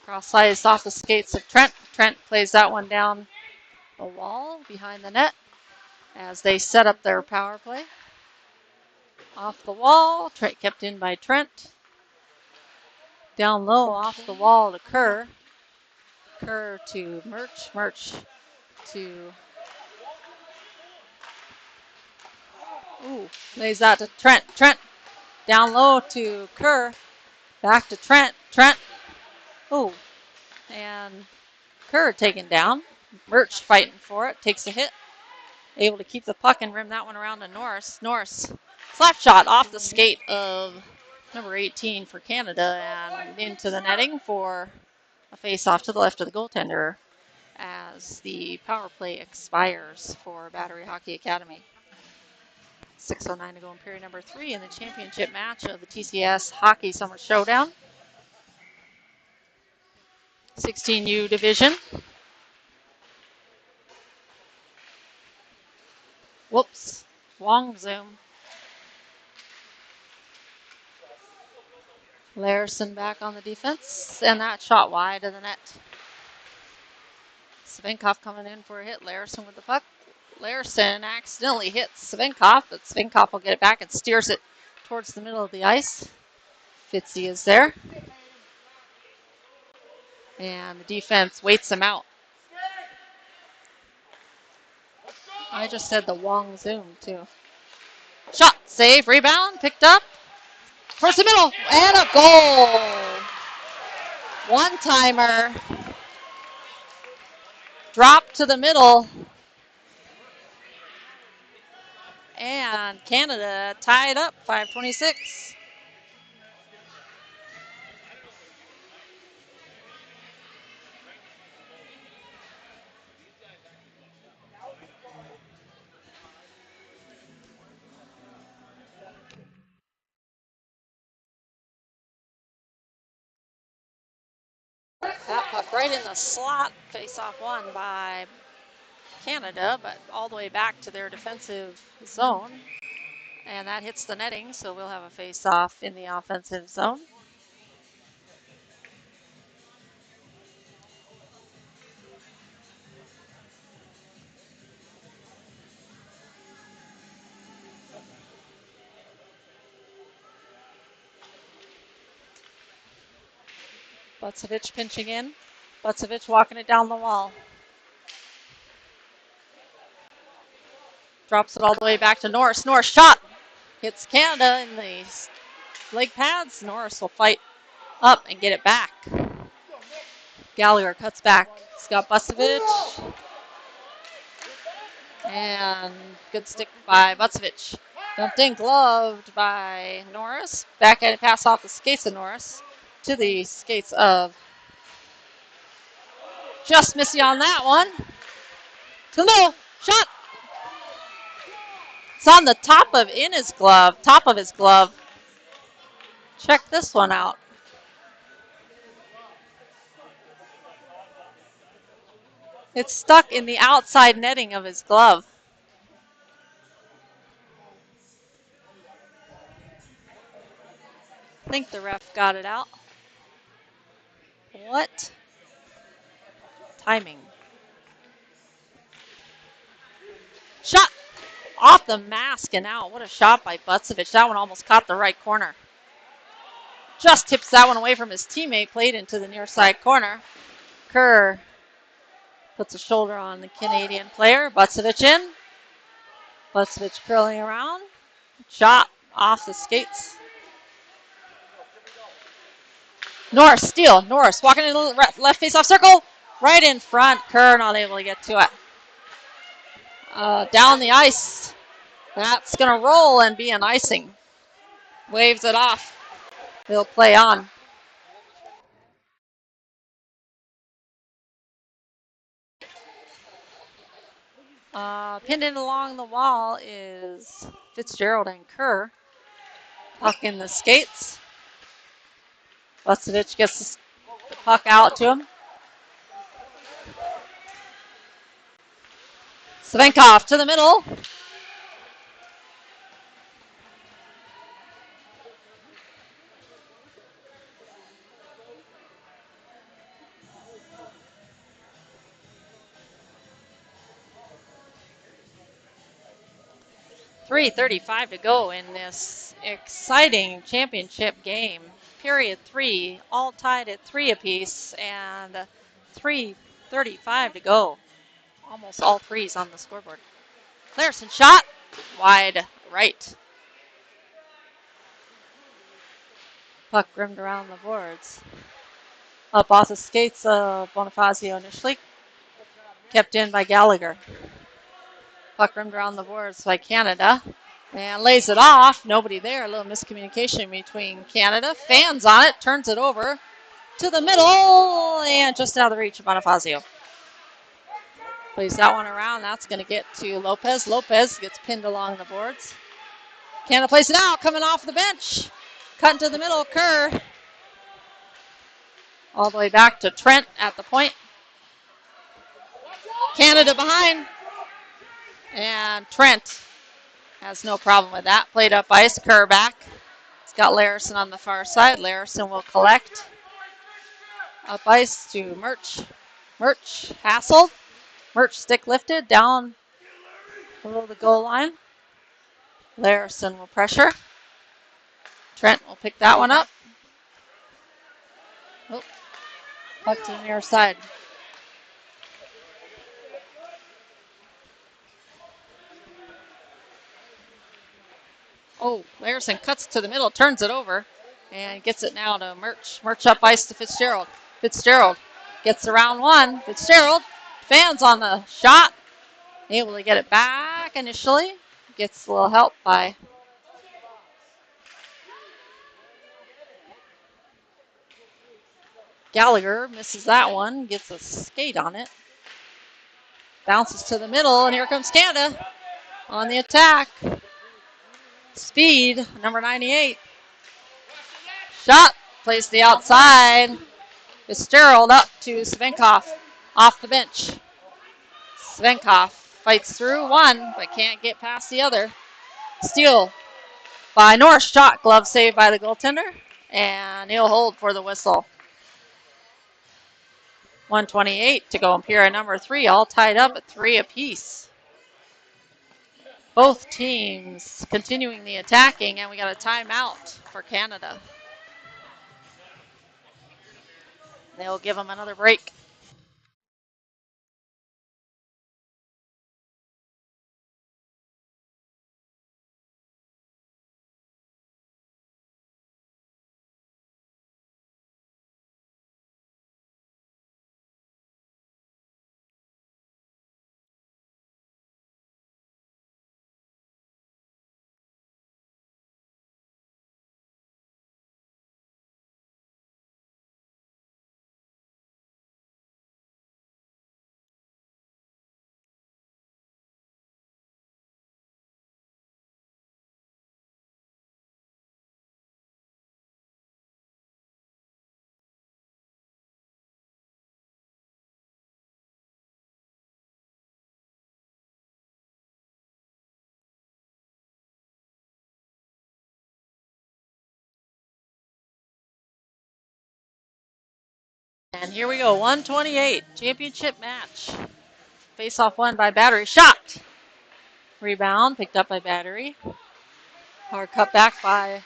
Cross slice off the skates of Trent. Trent plays that one down the wall behind the net as they set up their power play. Off the wall. Trent kept in by Trent. Down low off the wall to Kerr. Kerr to Murch. Murch to... Ooh, lays that to Trent. Trent down low to Kerr. Back to Trent. Trent. Ooh. And Kerr taken down. Murch fighting for it. Takes a hit. Able to keep the puck and rim that one around to Norris. Norris. Slap shot off the skate of number 18 for Canada and into the netting for a face-off to the left of the goaltender as the power play expires for Battery Hockey Academy. 6:09 to go in period number 3 in the championship match of the TCS Hockey Summer Showdown. 16U division. Whoops. Long zoom. Larison back on the defense, and that shot wide of the net. Svinkov coming in for a hit. Larison with the puck. Larison accidentally hits Svinkov, but Svinkov will get it back and steers it towards the middle of the ice. Fitzy is there. And the defense waits him out. I just said the Wong zoom, too. Shot, save, rebound, picked up. Towards the middle, and a goal. One-timer. Drop to the middle. And Canada tied up, 5:26. That right in the slot. Face-off won by Canada, but all the way back to their defensive zone. And that hits the netting, so we'll have a face-off in the offensive zone. Bucevich pinching in. Bucevich walking it down the wall. Drops it all the way back to Norris. Norris shot. Hits Canada in the leg pads. Norris will fight up and get it back. Gallagher cuts back. He's got Bucevich. And good stick by Bucevich. Dumped in, gloved by Norris. Backhand pass off the skates of Norris to the skates of just missy on that one. To the middle. Shot. It's on the top of his glove. Check this one out. It's stuck in the outside netting of his glove. I think the ref got it out. What? Timing. Shot! Off the mask and out. What a shot by Bucevich. That one almost caught the right corner. Just tips that one away from his teammate. Played into the near side corner. Kerr puts a shoulder on the Canadian player. Bucevich in. Bucevich curling around. Shot off the skates. Norris, steal. Norris walking in the left face-off circle. Right in front. Kerr not able to get to it. Down the ice. That's going to roll and be an icing. Waves it off. They'll play on. Pinned in along the wall is Fitzgerald and Kerr. Puck in the skates. Bucevich gets the puck out to him. Svenkov to the middle. .3:35 to go in this exciting championship game. Period 3, all tied at 3 apiece, and 3:35 to go. Almost all threes on the scoreboard. Clareson shot, wide right. Puck rimmed around the boards. Up off the skates of Bonifazio initially. Kept in by Gallagher. Puck rimmed around the boards by Canada. And lays it off. Nobody there. A little miscommunication between Canada. Fans on it. Turns it over to the middle. And just out of the reach of Bonifazio. Plays that one around. That's going to get to Lopez. Lopez gets pinned along the boards. Canada plays it out. Coming off the bench. Cutting to the middle. Kerr. All the way back to Trent at the point. Canada behind. And Trent has no problem with that. Played up ice. Kerr back. It's got Larison on the far side. Larison will collect. Up ice to Murch. Murch hassled. Murch stick lifted down below the goal line. Larison will pressure. Trent will pick that one up. Oh, puck to the near side. Oh, Larison cuts to the middle, turns it over, and gets it now to Murch. Murch up ice to Fitzgerald. Fitzgerald gets around one. Fitzgerald, fans on the shot. Able to get it back initially. Gets a little help by Gallagher. Misses that one. Gets a skate on it. Bounces to the middle, and here comes Canada on the attack. Speed, number 98. Shot, plays the outside. Fitzgerald up to Svenkoff off the bench. Svenkoff fights through one, but can't get past the other. Steal by Norris. Shot, glove saved by the goaltender, and he'll hold for the whistle. 1:28 to go in period number 3, all tied up at 3 apiece. Both teams continuing the attacking, and we got a timeout for Canada. They'll give them another break. And here we go, 1:28, championship match. Face-off won by Battery. Shot! Rebound picked up by Battery. Hard cut back by,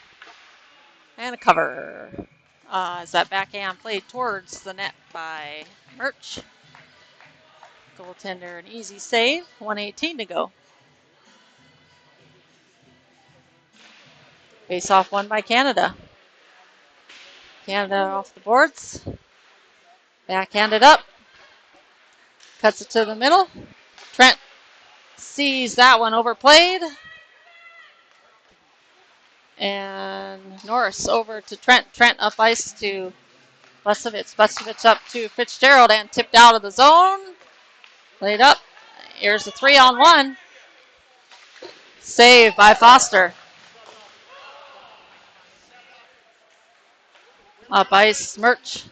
and a cover. As that backhand played towards the net by Murch. Goaltender, an easy save. 1:18 to go. Face-off won by Canada. Canada off the boards. Backhanded up. Cuts it to the middle. Trent sees that one overplayed. And Norris over to Trent. Trent up ice to Busevich. Busevich up to Fitzgerald and tipped out of the zone. Laid up. Here's the 3-on-1. Save by Foster. Up ice, Murch.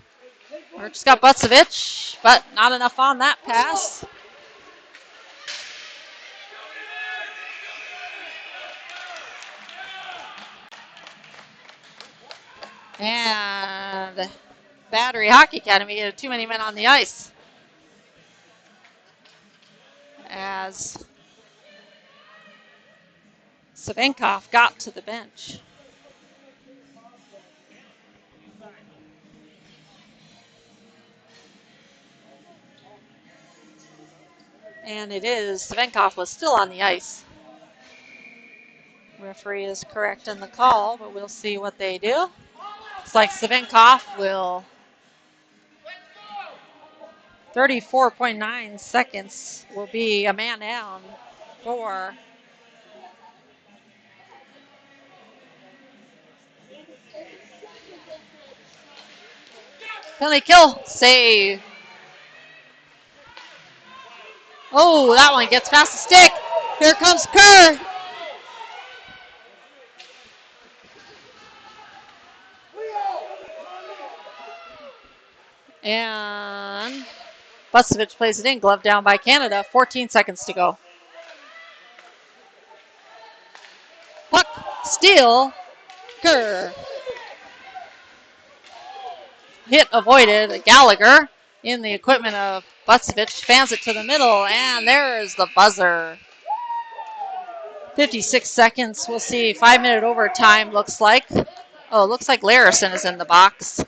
Murch's got Busevich, but not enough on that pass. And Battery Hockey Academy had too many men on the ice. As Savenkov got to the bench. And it is, Savenkov was still on the ice. Referee is correct in the call, but we'll see what they do. Looks like Savenkov will, 34.9 seconds will be a man down for penalty kill. Save. Oh, that one gets past the stick. Here comes Kerr. And Busevich plays it in. Glove down by Canada. 14 seconds to go. Puck, steal, Kerr. Hit avoided. Gallagher in the equipment of Busevich fans it to the middle, and there's the buzzer. 56 seconds. We'll see. 5-minute overtime looks like. Oh, it looks like Larison is in the box.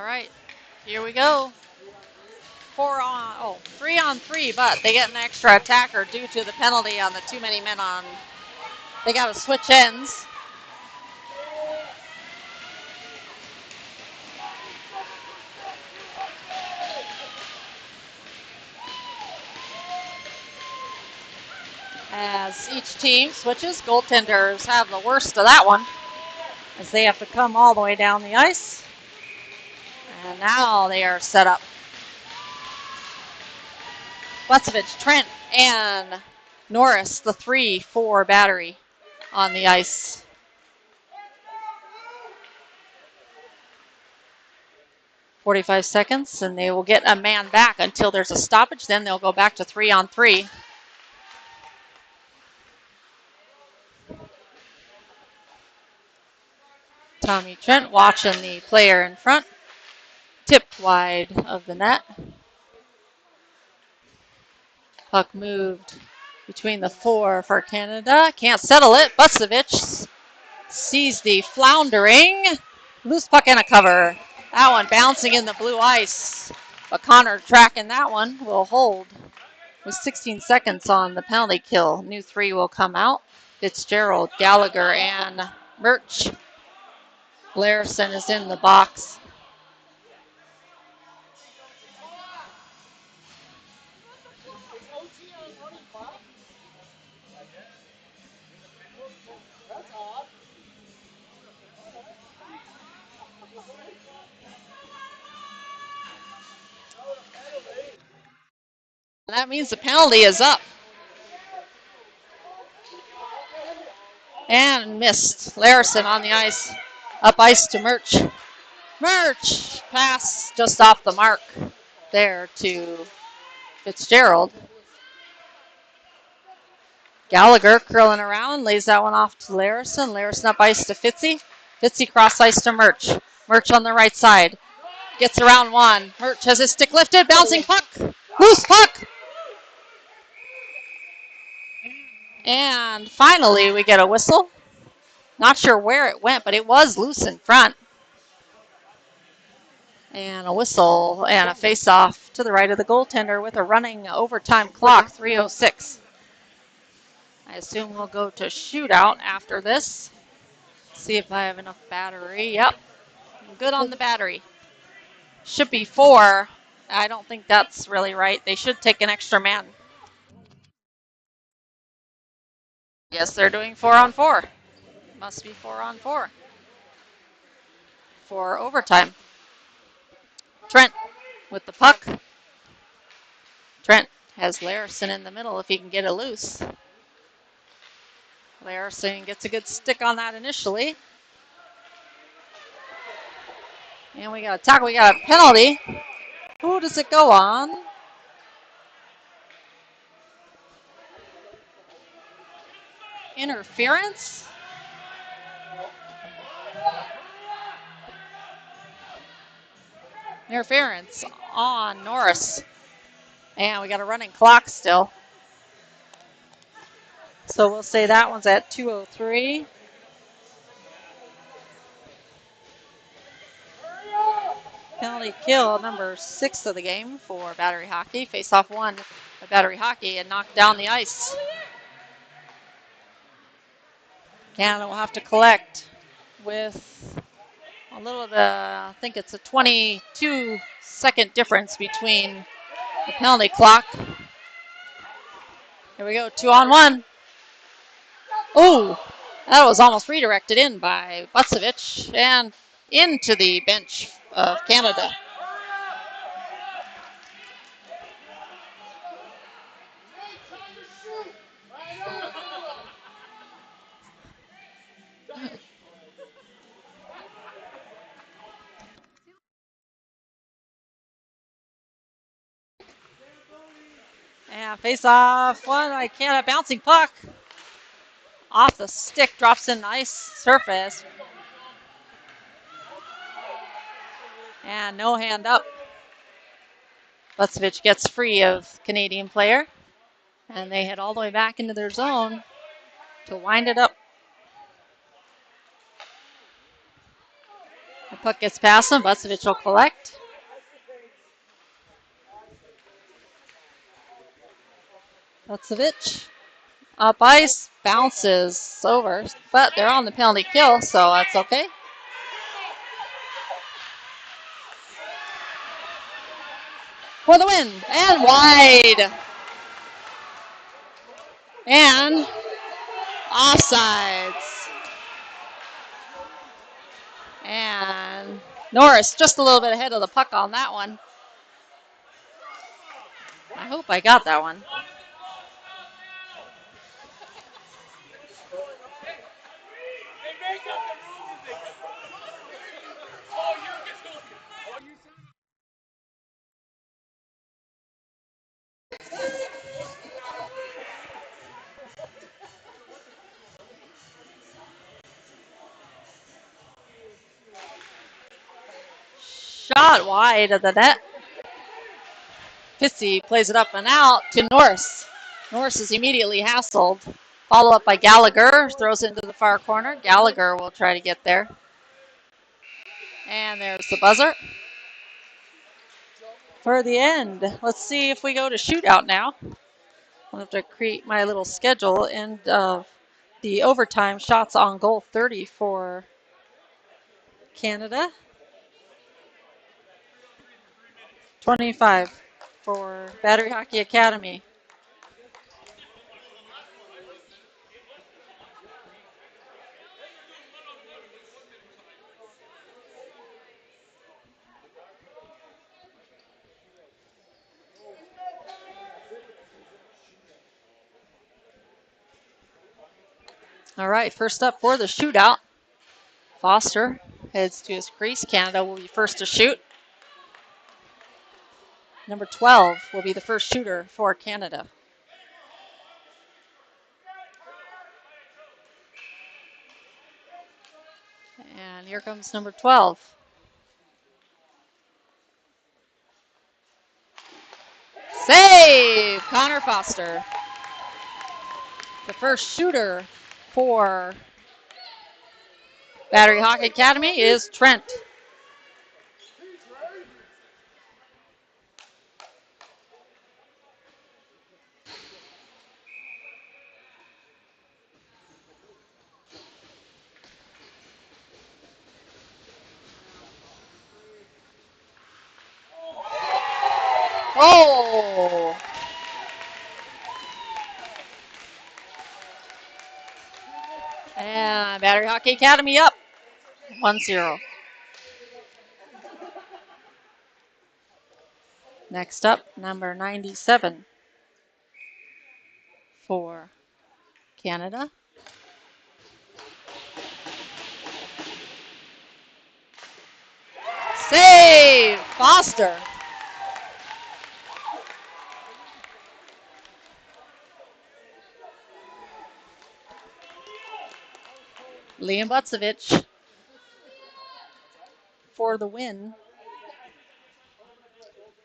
All right, here we go. 3 on 3, but they get an extra attacker due to the penalty on the too many men on. They got to switch ends. As each team switches, goaltenders have the worst of that one as they have to come all the way down the ice. And now they are set up. Bucevich, Trent, and Norris, the 3-4 battery on the ice. .45 seconds, and they will get a man back until there's a stoppage. Then they'll go back to 3 on 3. Tommy Trent watching the player in front. Tipped wide of the net. Puck moved between the 4 for Canada. Can't settle it. Bucevich sees the floundering. Loose puck and a cover. That one bouncing in the blue ice. But Connor tracking that one will hold. With 16 seconds on the penalty kill. New 3 will come out. Fitzgerald, Gallagher, and Murch. Larson is in the box. That means the penalty is up. And missed. Larson on the ice. Up ice to Murch. Murch! Pass just off the mark there to Fitzgerald. Gallagher curling around, lays that one off to Larson. Larson up ice to Fitzy. Fitzy cross ice to Murch. Murch on the right side. Gets around one. Murch has his stick lifted. Bouncing puck. Loose puck. And finally we get a whistle. Not sure where it went, but it was loose in front. And a whistle and a face-off to the right of the goaltender with a running overtime clock, 3:06. I assume we'll go to shootout after this. See if I have enough battery. Yep, I'm good on the battery. Should be 4. I don't think that's really right. They should take an extra man. Yes, they're doing 4 on 4. Must be 4 on 4 for overtime. Trent with the puck. Trent has Larson in the middle if he can get it loose. Larson gets a good stick on that initially. And we got a tackle. We got a penalty. Who does it go on? Interference? Interference on Norris. And we got a running clock still. So we'll say that one's at 2:03. Penalty kill number 6 of the game for Battery Hockey. Face off 1 by Battery Hockey and knocked down the ice. Canada will have to collect with a little of the, I think it's a 22-second difference between the penalty clock. Here we go, 2 on 1. Oh, that was almost redirected in by Bucevich and into the bench of Canada. And face off 1 by Canada, bouncing puck. Off the stick, drops in nice surface. And no hand up. Bucevich gets free of Canadian player. And they head all the way back into their zone to wind it up. Puck gets past him. Bucevich will collect. Bucevich up ice, bounces over, but they're on the penalty kill, so that's okay. For the win, and wide. And offsides. And Norris just a little bit ahead of the puck on that one. I hope I got that one. Shot wide of the net. Pitsy plays it up and out to Norris. Norris is immediately hassled. Follow up by Gallagher. Throws it into the far corner. Gallagher will try to get there. And there's the buzzer. For the end. Let's see if we go to shootout now. I'll have to create my little schedule. And the overtime shots on goal 30 for Canada. 25 for Battery Hockey Academy. All right, first up for the shootout. Foster heads to his crease. Canada will be first to shoot. Number 12 will be the first shooter for Canada. And here comes number 12. Save! Connor Foster. The first shooter for Battery Hockey Academy is Trent. Oh! And Battery Hockey Academy up 1-0. Next up, number 97 for Canada. Save! Foster. Liam Bucevich for the win.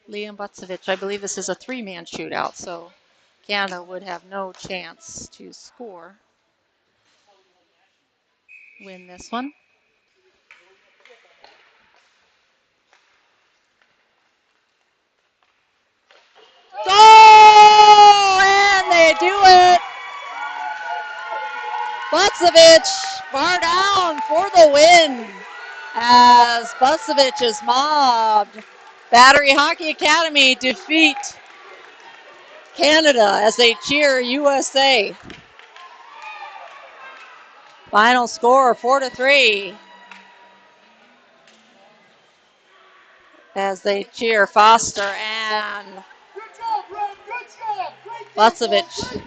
Liam Bucevich, I believe this is a three-man shootout, so Canada would have no chance to score. Win this one. Oh, and they do it. Bucevich far down for the win as Bucevich is mobbed. Battery Hockey Academy defeat Canada as they cheer USA. Final score 4-3 as they cheer Foster and Bucevich.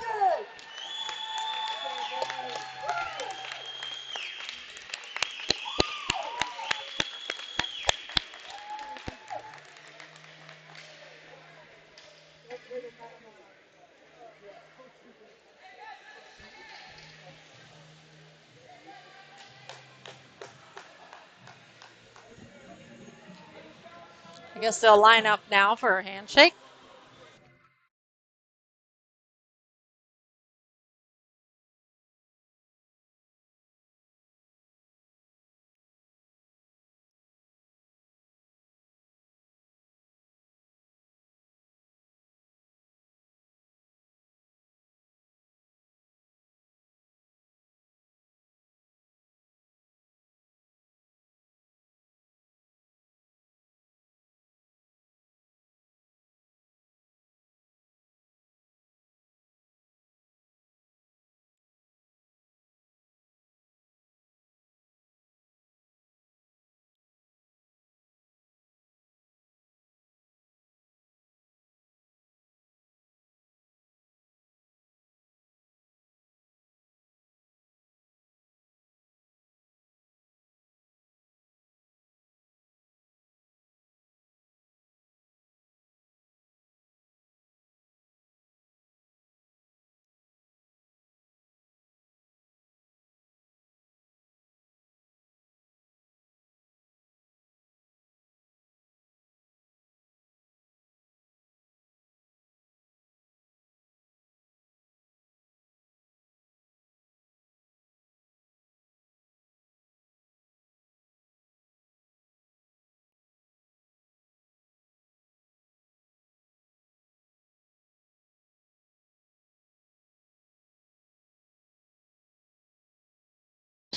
I guess they'll line up now for a handshake.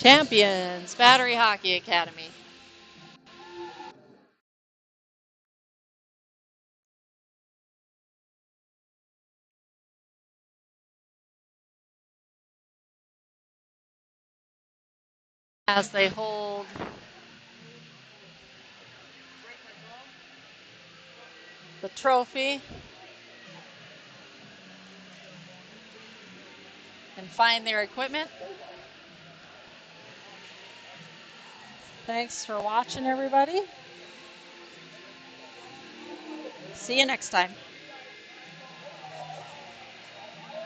Champions, Battery Hockey Academy. As they hold the trophy and find their equipment. Thanks for watching, everybody. See you next time.